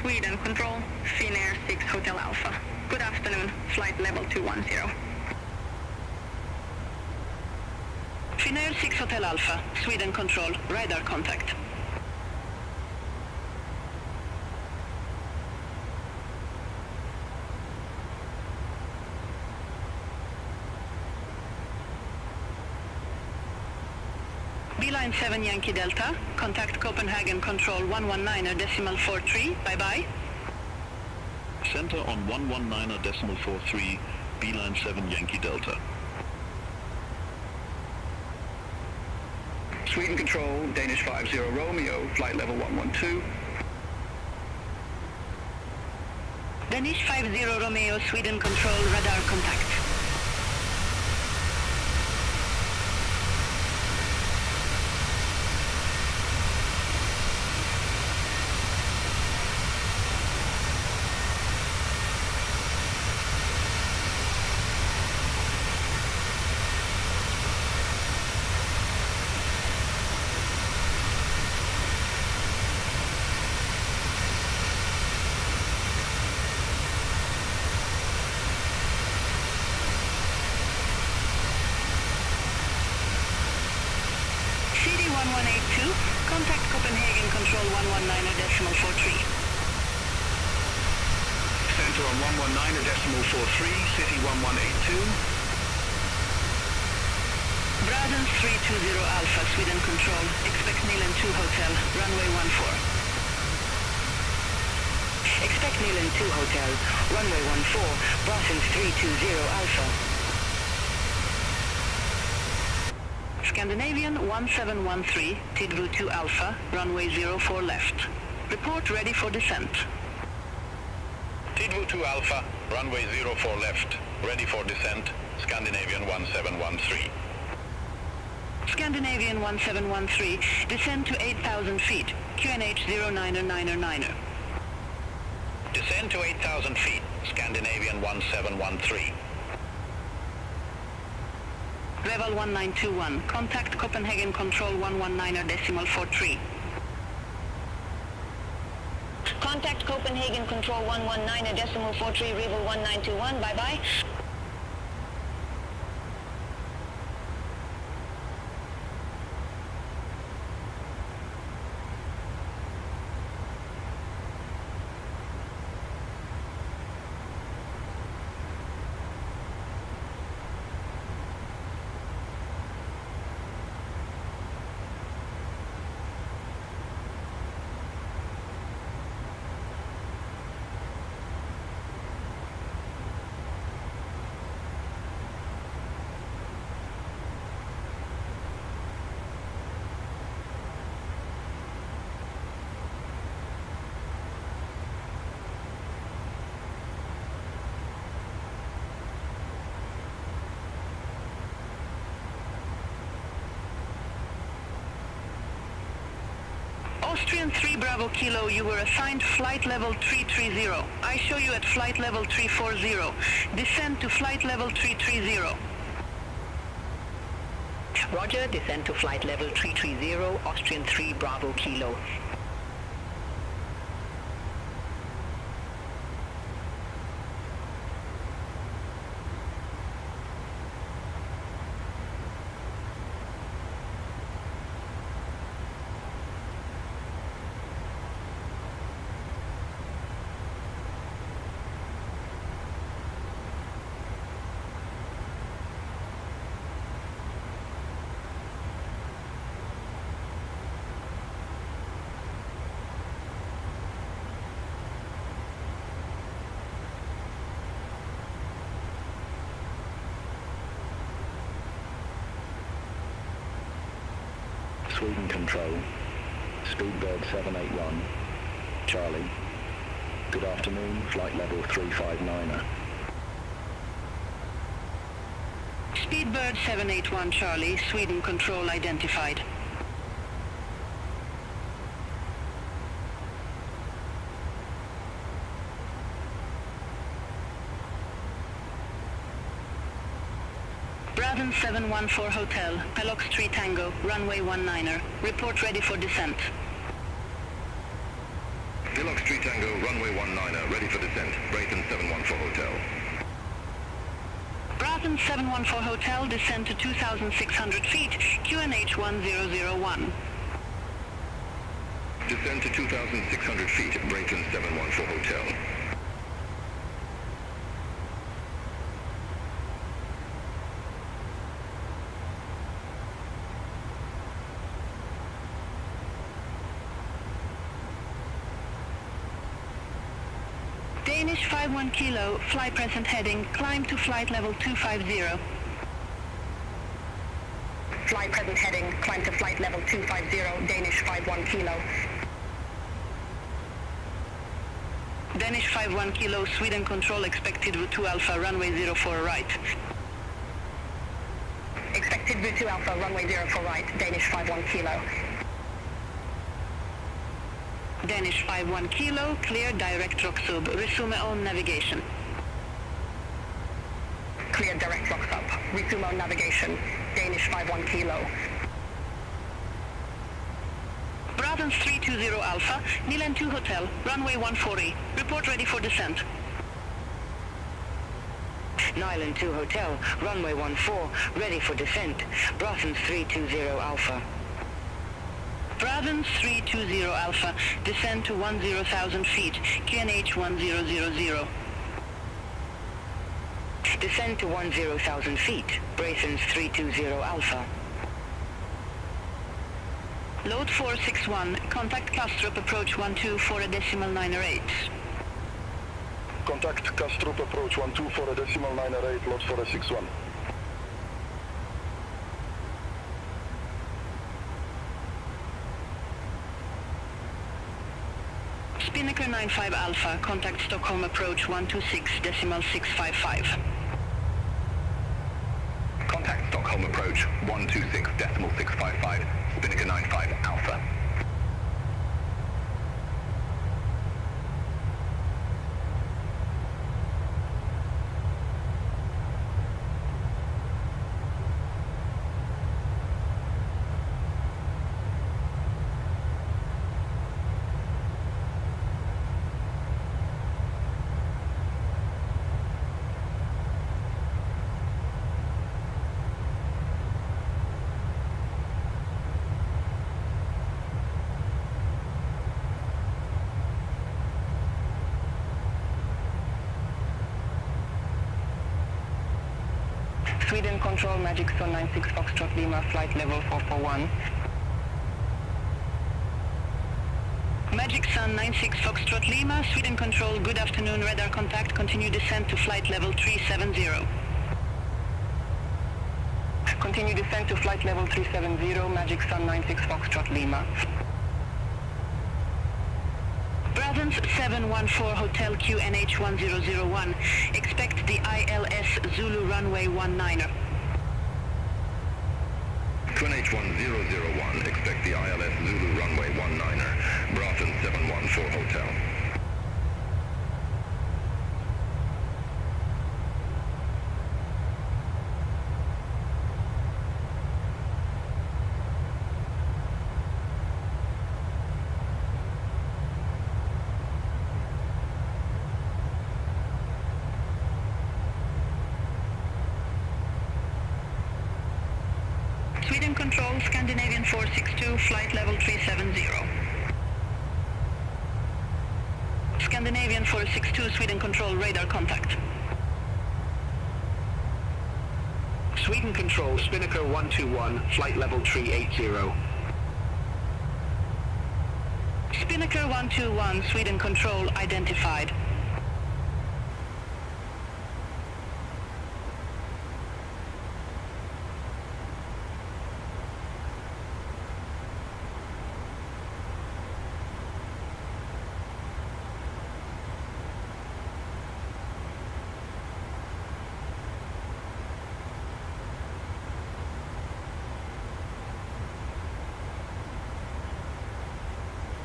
Sweden Control, Finnair 6 Hotel Alpha. Good afternoon, flight level 210. Finnair 6 Hotel Alpha, Sweden Control, radar contact. Beeline 7 Yankee Delta, contact Copenhagen Control 119.43, bye-bye. Center on 119.43, Beeline 7 Yankee Delta. Sweden Control, Danish 50 Romeo, flight level 112. Danish 50 Romeo, Sweden Control, radar contact. CD1182, contact Copenhagen Control 119.43. Center on 119.43, City 1182. Addons 320 Alpha, Sweden Control, expect Nilen 2 Hotel, runway 14. Expect Nilen 2 Hotel, runway 14, Addons 320 Alpha. Scandinavian 1713, Tidvu 2 Alpha, runway 04 left. Report ready for descent. Tidvu 2 Alpha, runway 04 left, ready for descent, Scandinavian 1713. Scandinavian 1713, descend to 8,000 feet, QNH 0999er. Descend to 8,000 feet, Scandinavian 1713. Level 1921, contact Copenhagen Control 119.43. Contact Copenhagen Control 119.43, Revel 1921, bye-bye. Austrian 3 Bravo Kilo, you were assigned flight level 330. I show you at flight level 340. Descend to flight level 330. Roger, descend to flight level 330, Austrian 3 Bravo Kilo. Sweden Control, Speedbird 781, Charlie. Good afternoon, flight level 359er. Speedbird 781 Charlie, Sweden Control identified. Addons 714 Hotel, Pelox 3 Tango, runway 19er. Report ready for descent. Hillock 3 Tango, runway 19er, ready for descent. Brayton 714 Hotel. Brayton 714 Hotel, descend to 2,600 feet, QNH 1001. Descend to 2,600 feet, Brayton 714 Hotel. Danish 51 Kilo, fly present heading, climb to flight level 250. Fly present heading, climb to flight level 250, Danish 51 Kilo. Danish 51 Kilo, Sweden control, expected route 2 Alpha, runway 04 right. Expected route 2 Alpha, runway 04 right, Danish 51 Kilo. Danish 51 Kilo, clear direct rock sub, resume on navigation. Clear direct rock sub, resume on navigation, Danish 51 Kilo. Addons 320 Alpha, Nilan 2 Hotel, runway 140, report ready for descent. Nyland 2 Hotel, runway 14, ready for descent. Addons 320 Alpha. Addons 320 Alpha, descend to 10,000 feet, QNH 1000. Descend to 10,000 feet, Brayton 320 Alpha. Load 461, contact Kastrup approach 12 for a decimal 908. Contact Kastrup approach 12 for a decimal 908, load 461. Spinnaker 95 Alpha, contact Stockholm approach 126 decimal 655. Contact Stockholm approach 126 decimal 655, Spinnaker 95 Alpha. Sweden control, Magic Zone 96 Foxtrot Lima, flight level 441. Magic Sun 96 Foxtrot Lima, Sweden control, good afternoon, radar contact, continue descent to flight level 370. Continue descent to flight level 370, Magic Sun 96 Foxtrot Lima. Addons 714 Hotel QNH 1001, expect the ILS Zulu runway 19er. QNH 1001, expect the ILS Zulu runway 19er, Broughton 714 Hotel. Sweden control, Scandinavian 462, flight level 370. Scandinavian 462, Sweden control, radar contact. Sweden control, Spinnaker 121, flight level 380. Spinnaker 121, Sweden control, identified.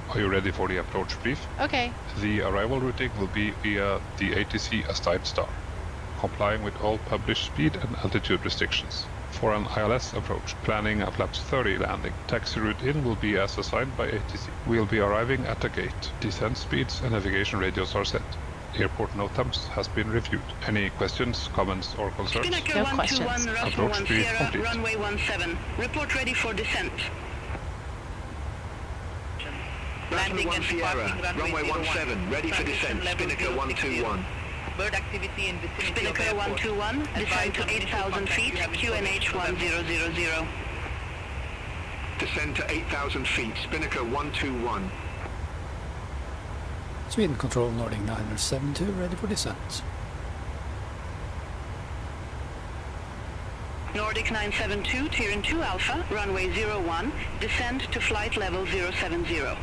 Are you ready for the approach brief? Okay. The arrival routing will be via the ATC Astide Star, complying with all published speed and altitude restrictions. For an ILS approach, planning a flaps 30 landing. Taxi route in will be as assigned by ATC. We'll be arriving at the gate. Descent speeds and navigation radios are set. Airport NOTAMs has been reviewed. Any questions, comments or concerns? Spinnaker No 121, questions. Russell Approach 1 speed Sierra, complete. runway 17. Report ready for descent. Landing and Sierra, runway 17, ready for descent. Spinnaker 121. Bird activity in vicinity Spinnaker 121, descend to 8,000 feet, QNH 1000. Descend to 8,000 feet. Spinnaker 121. Sweden Control Nordic 972 ready for descent. Nordic 972, Tier 2 Alpha, runway 01, descend to flight level 070.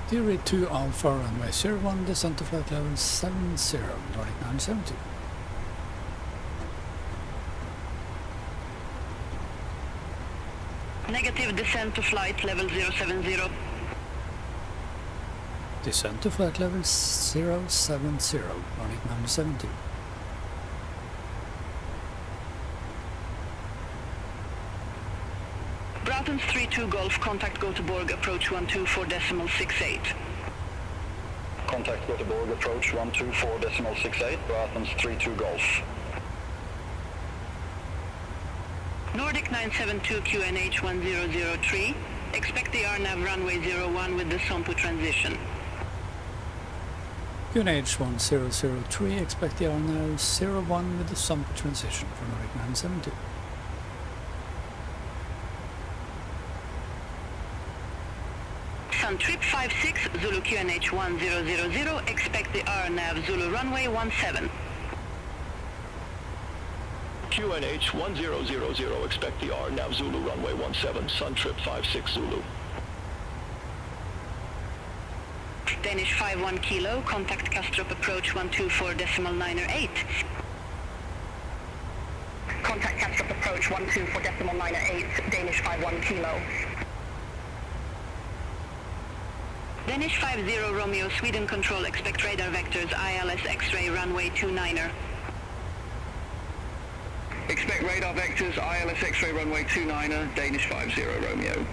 Tier 2 Alpha runway 01 descent to flight level 70 Nordic 972. Negative descent to flight level 070. Descent to flight level 070 Nordic 972. Broughton's 32 Golf, contact Göteborg, approach 124.68. Contact Göteborg, approach 124.68, Broughton's 32 Golf. Nordic 972 QNH 1003, expect the RNAV runway 01 with the Sompo transition. QNH 1003 expect the RNAV 01 with the Sompo transition for Nordic 972. Sun Trip 56, Zulu QNH 1000, expect the RNAV Zulu runway 17. QNH 1000, expect the RNAV Zulu runway 17, Sun Trip 56 Zulu. Danish 51 Kilo, contact Kastrup approach 124.908. Contact Kastrup approach 124.908, Danish 51 Kilo. Danish 50 Romeo, Sweden Control, expect radar vectors ILS X-ray runway 29er. Expect radar vectors, ILS X-ray runway 29er, Danish 50 Romeo.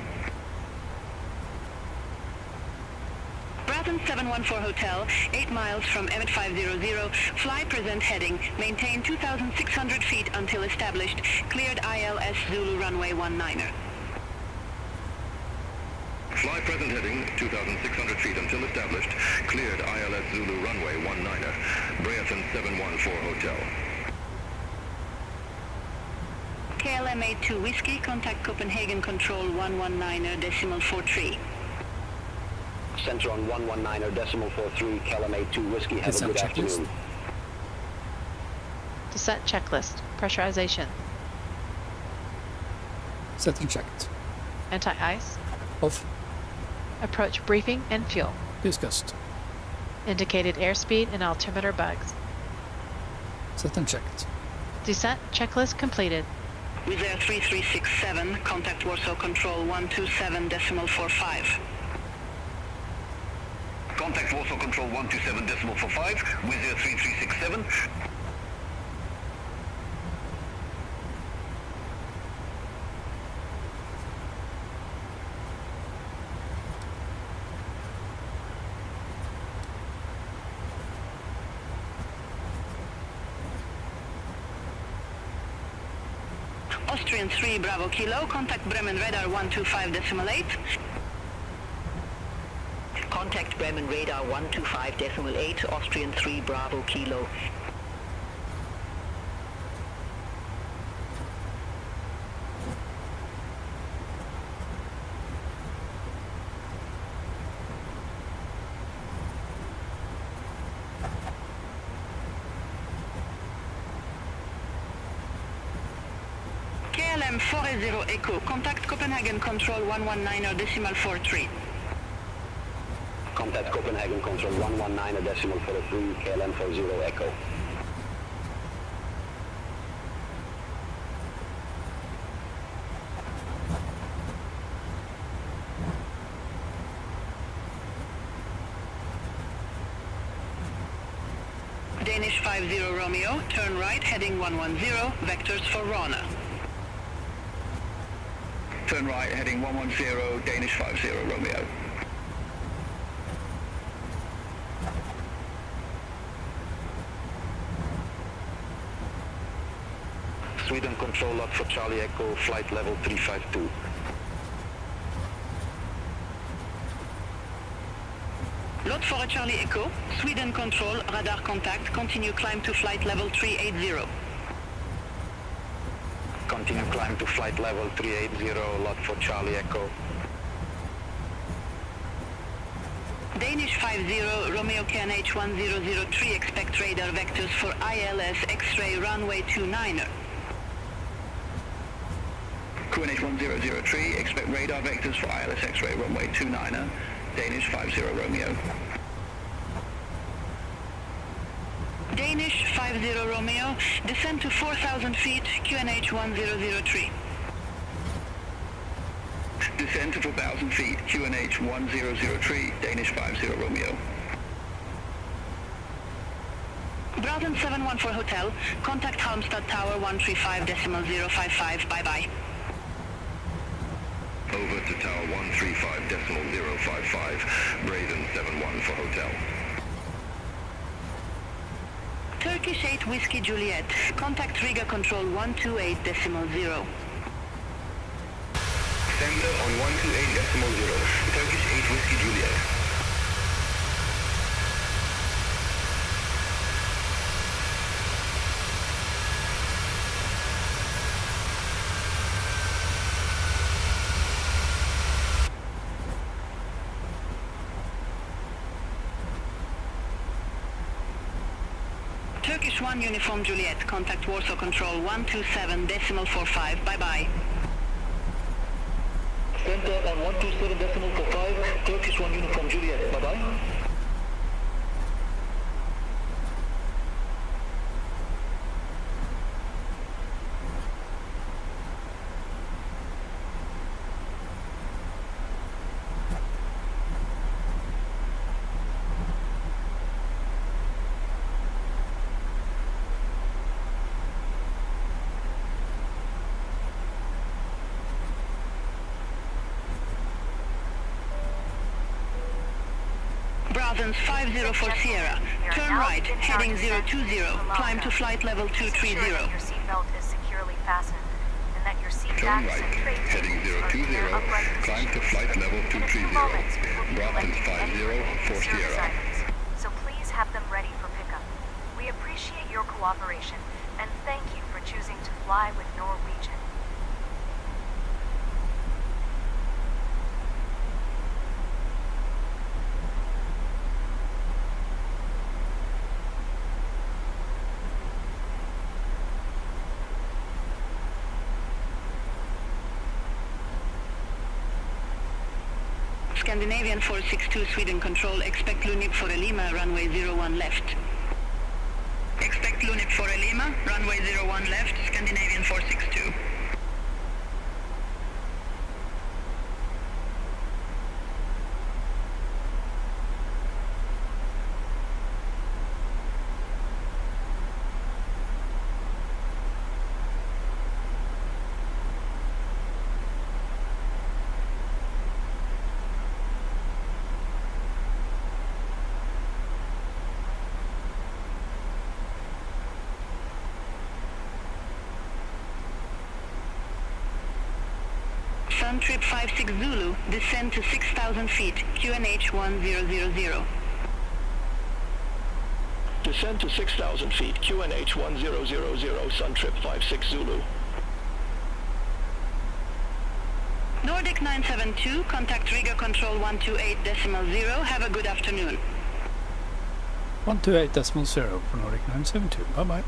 Broughton 714 Hotel, 8 miles from Emmet 500, fly present heading, maintain 2,600 feet until established, cleared ILS Zulu runway 19er. Fly present heading, 2,600 feet until established, cleared ILS Zulu runway 19er, Broughton 714 Hotel. KLM 82 Whiskey, contact Copenhagen Control 119er.43. Center on 119er.43, KLM 82 Whiskey, have a good afternoon. Descent checklist. Pressurization. Set and checked. Anti-ice. Off. Approach briefing and fuel. Discussed. Indicated airspeed and altimeter bugs. Set and checked. Descent checklist completed. Wizz Air 3367, contact Warsaw Control 127.45. Contact Warsaw Control 127.45, Wizz Air 3367. Austrian 3 Bravo Kilo, contact Bremen Radar 125.8. Contact Bremen Radar 125.8, Austrian 3 Bravo Kilo. KLM 40 Echo, contact Copenhagen Control 119er.43. Contact Copenhagen Control 119er.43, KLM 40 Echo. Danish 50 Romeo, turn right heading 110, vectors for Rana. Turn right heading 110, Danish 50 Romeo. Sweden control lot for Charlie Echo, flight level 352. Lot for Charlie Echo, Sweden control, radar contact, continue climb to flight level 380. Continue climb to flight level 380, lot for Charlie Echo. Danish 50, Romeo KNH 1003, expect radar vectors for ILS X-ray runway 29er. QNH 1003, expect radar vectors for ILS X-ray runway 29er, Danish 50 Romeo. Danish 50 Romeo, descend to 4,000 feet, QNH 1003. Descend to 4,000 feet, QNH 1003, Danish 50 Romeo. Browden 714 Hotel, contact Halmstad Tower 135.055, bye-bye. Over to tower 135.055, Braden 71 for hotel. Turkish 8 Whiskey Juliet, contact Riga Control 128.0. Sender on 128.0, Turkish 8 Whiskey Juliet. Turkish 1 Uniform Juliet, contact Warsaw Control 127.45, bye-bye. Center on 127.45, Turkish 1 Uniform Juliet, bye-bye. Addons 504 Sierra, turn right, heading 020, climb to flight level 230. Your seatbelt is securely fastened, and that your seat Turn backs right, and tray heading tables are in 020, their upright climb to positions. flight level In a few 230, moments, we will be Braathens collecting any 50 for service Sierra. items, so please have them ready for pickup. We appreciate your cooperation, and thank you for choosing to fly with Norwegian. Scandinavian 462 Sweden Control, expect Lunip for Lima, runway 01 left. Expect Lunip for Lima, runway 01 left, Scandinavian 462. Sun trip 56 Zulu, descend to 6,000 feet, QNH 1000. Descend to 6,000 feet, QNH 1000, Sun trip 56 Zulu. Nordic 972, contact Riga Control 128.0, have a good afternoon. 128.0 for Nordic 972, bye-bye.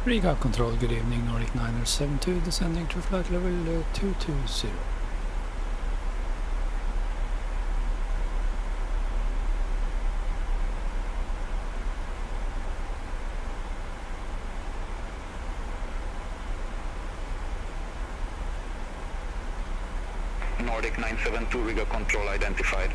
Riga Control, good evening, Nordic 972, descending to flight level 220. Nordic 972 rigger control identified.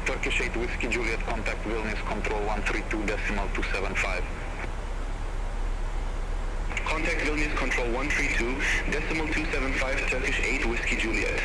Turkish 8 Whiskey Juliet, contact Vilnius Control 132.275. Contact Vilnius Control 132.275, Turkish 8 Whiskey Juliet.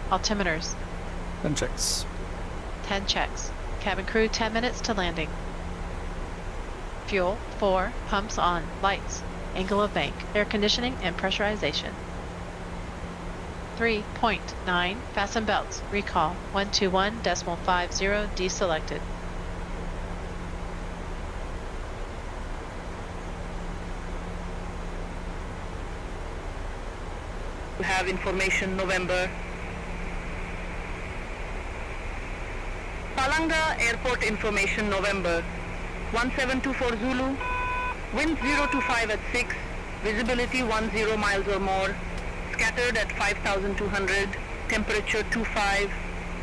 Altimeters. 10 checks. 10 checks. Cabin crew 10 minutes to landing. Fuel 4, pumps on, lights, angle of bank, air conditioning and pressurization. 3.9, fasten belts, recall 121.50 deselected. We have information November. Palanga Airport information November. 1724 Zulu. Wind 025 at 6. Visibility 10 miles or more. Scattered at 5,200. Temperature 25.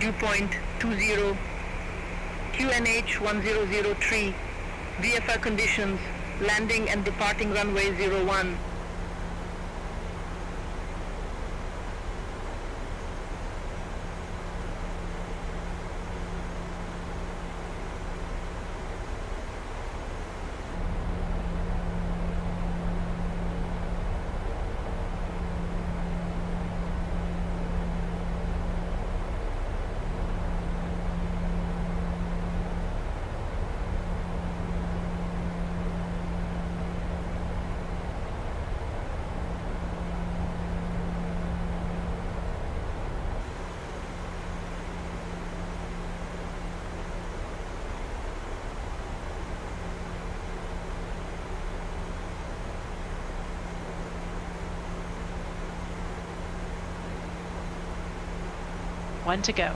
Dew point 20. QNH 1003. VFR conditions. Landing and departing runway 01. One to go.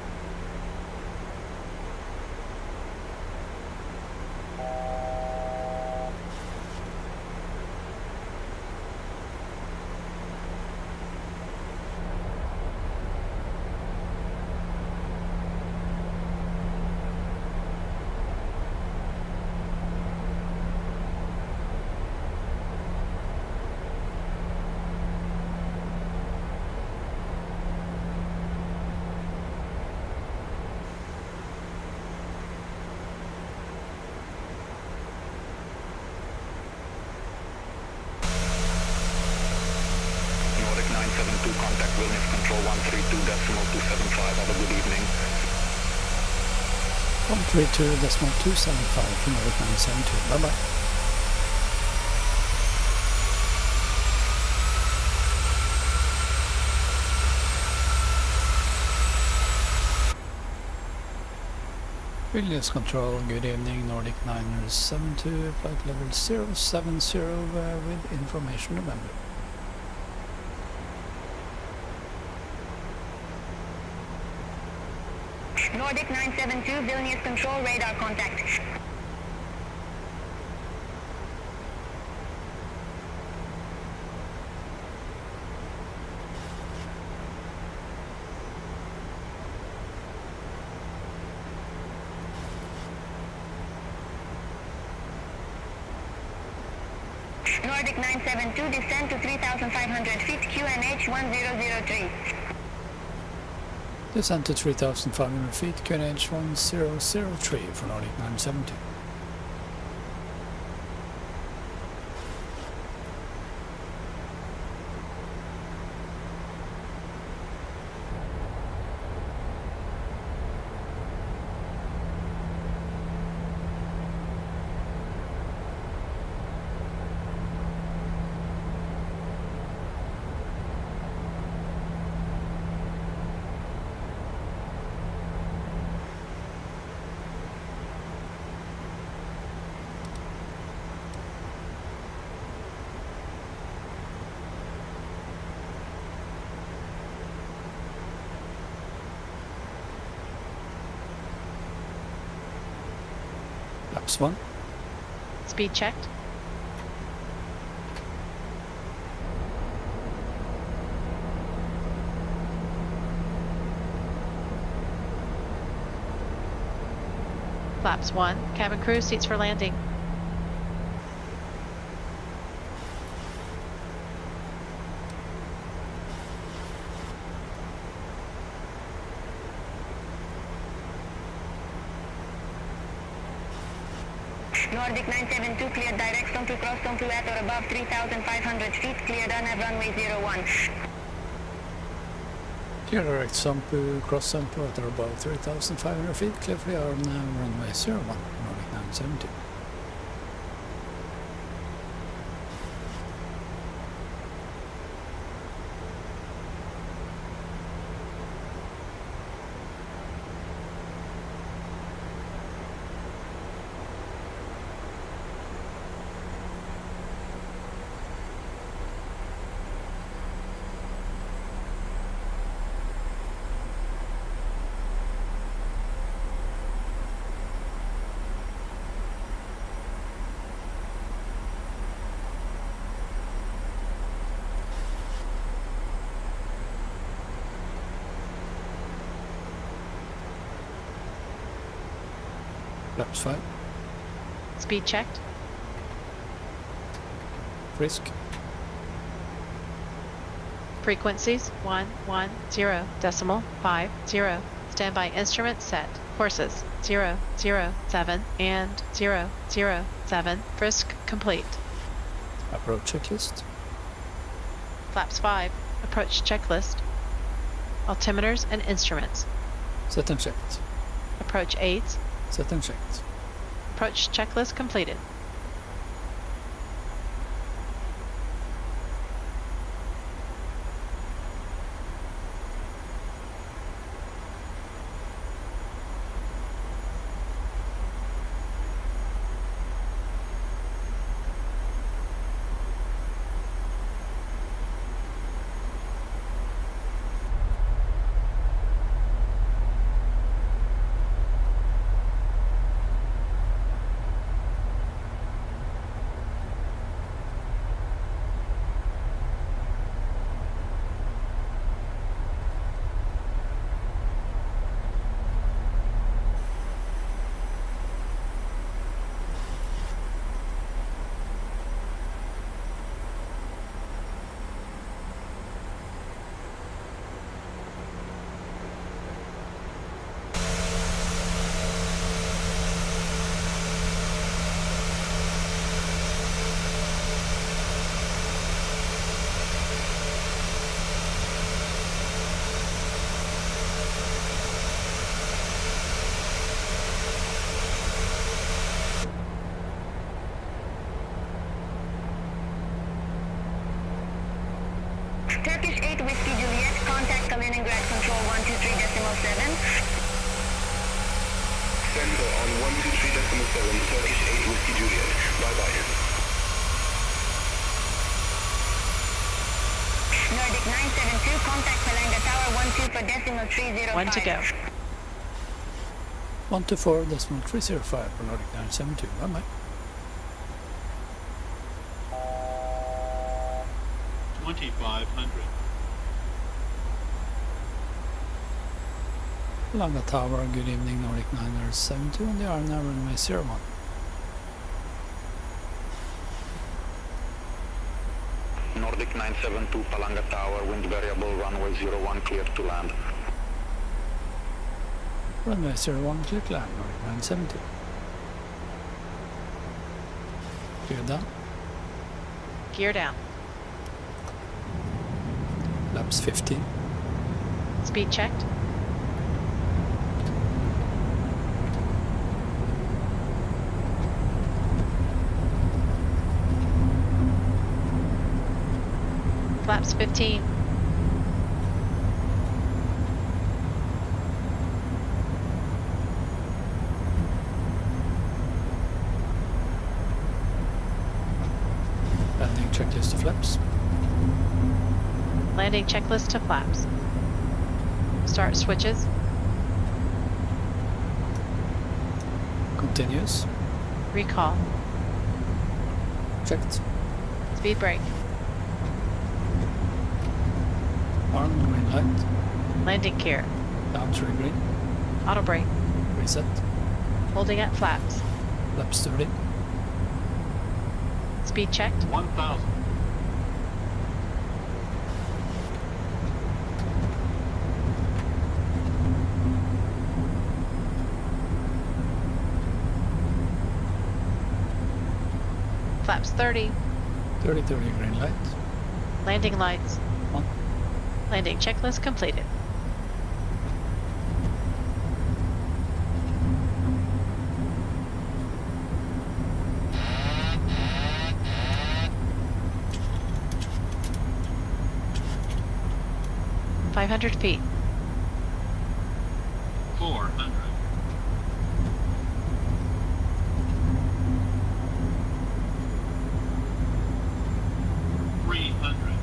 Contact Vilnius Control 132.275. Have a good evening. 132.275 from Nordic 972. Bye bye. Vilnius Control, good evening, Nordic 972, flight level 070 with information November. Nordic 972, Vilnius Control, radar contact. Nordic 972, descend to 3,500 feet, QNH 1003. Descend to 3,500 feet, QNH 1003 for Nordic 972. Laps 1. Speed checked. Flaps 1. Cabin crew, seats for landing. Nordic 972, cleared direct stone to cross stone to at or above 3,500 feet, cleared on runway 01. Clear direct Sampu, cross Sampu at or above 3,500 feet, clear for your runway 01, Nordic 972. Laps 5. Speed checked. Frisk. Frequencies 110.50. Standby instrument set. Courses 007 and 007. Frisk complete. Approach checklist. Flaps 5. Approach checklist. Altimeters and instruments. Set and checked. Approach aids. Set and checked. Approach checklist completed. Turkish 8 Whiskey Juliet, contact Kaliningrad Control 123.7. Center on 123.7, Turkish 8 Whiskey Juliet. Bye-bye. Nordic 972, contact Palanga Tower 12 for decimal 305. 1 to go. 124.305 for Nordic 972. Bye-bye. 2500. Palanga Tower, good evening, Nordic 972 on the RNR runway 01. Nordic 972 Palanga Tower, wind variable, runway 01, clear to land. Runway 01, clear to land, Nordic 972. Gear down. Gear down. Laps 15. Speed checked. Flaps 15. Landing checklist to flaps. Landing checklist to flaps. Start switches. Continuous. Recall. Checked. Speed brake. On green light. Landing gear. Down 3 green. Auto brake. Reset. Holding at flaps. Laps 30. Speed checked. 1000. Flaps 30. 30 green light. Landing lights. On. Landing checklist completed. $500 feet. 400. 300.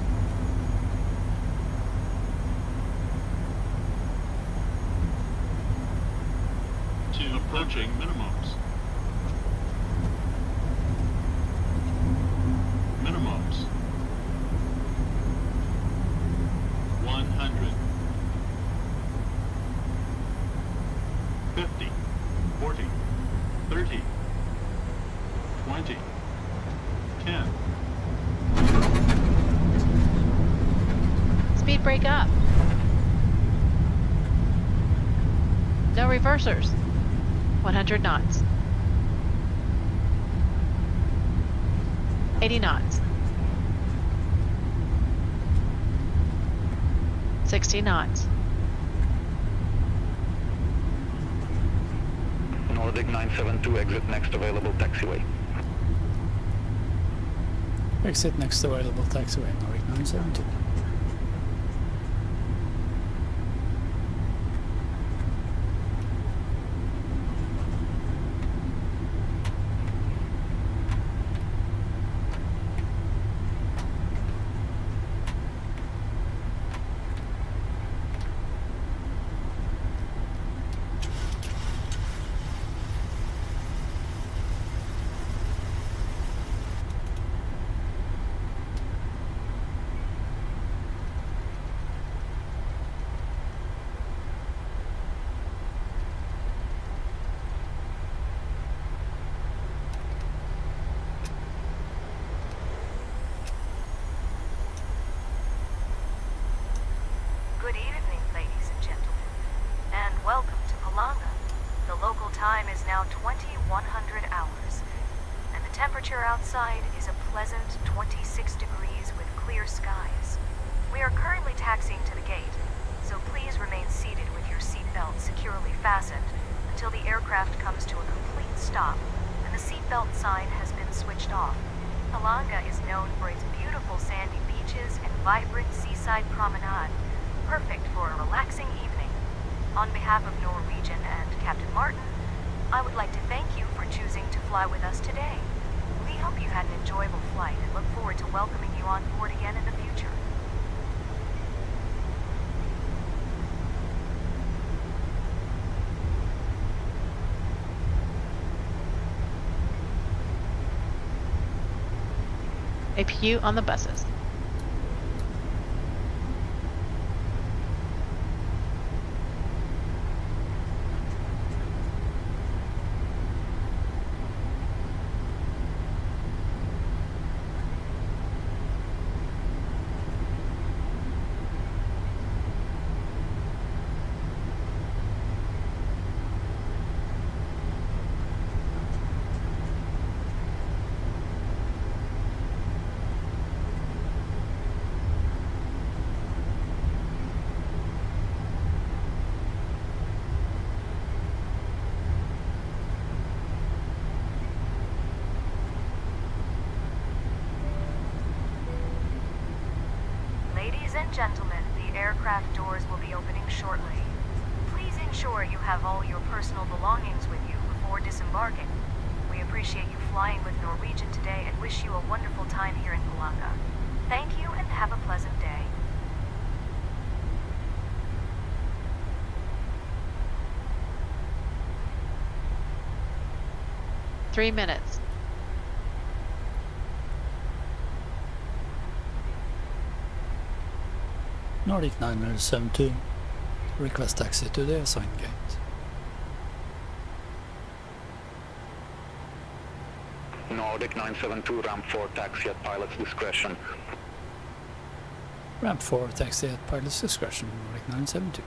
2 approaching minimums. Minimums. 100. 50. 40. 30. 20. 10. Speed brake up. No reversers. 100 knots. 80 knots. 60 knots. Nordic 972, exit next available taxiway. Exit next available taxiway, Nordic 972. Good evening, ladies and gentlemen, and welcome to Palanga. The local time is now 2100 hours, and the temperature outside is a pleasant 26 degrees with clear skies. We are currently taxiing to the gate, so please remain seated with your seatbelt securely fastened until the aircraft comes to a complete stop and the seatbelt sign has been switched off. Palanga is known for its beautiful sandy beaches and vibrant seaside promenade, perfect for a relaxing evening. On behalf of Norwegian and Captain Martin, I would like to thank you for choosing to fly with us today. We hope you had an enjoyable flight and look forward to welcoming you on board again in the future. APU on the buses. Ladies and gentlemen, the aircraft doors will be opening shortly. Please ensure you have all your personal belongings with you before disembarking. We appreciate you flying with Norwegian today and wish you a wonderful time here in Palanga. Thank you and have a pleasant day. Three minutes. Nordic 972. Request taxi to the assigned gate. Nordic 972, ramp 4, taxi at pilot's discretion. Ramp 4, taxi at pilot's discretion, Nordic 972.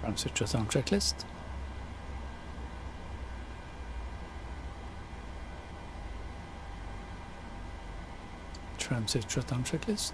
Transit shutdown checklist. Transit shutdown checklist.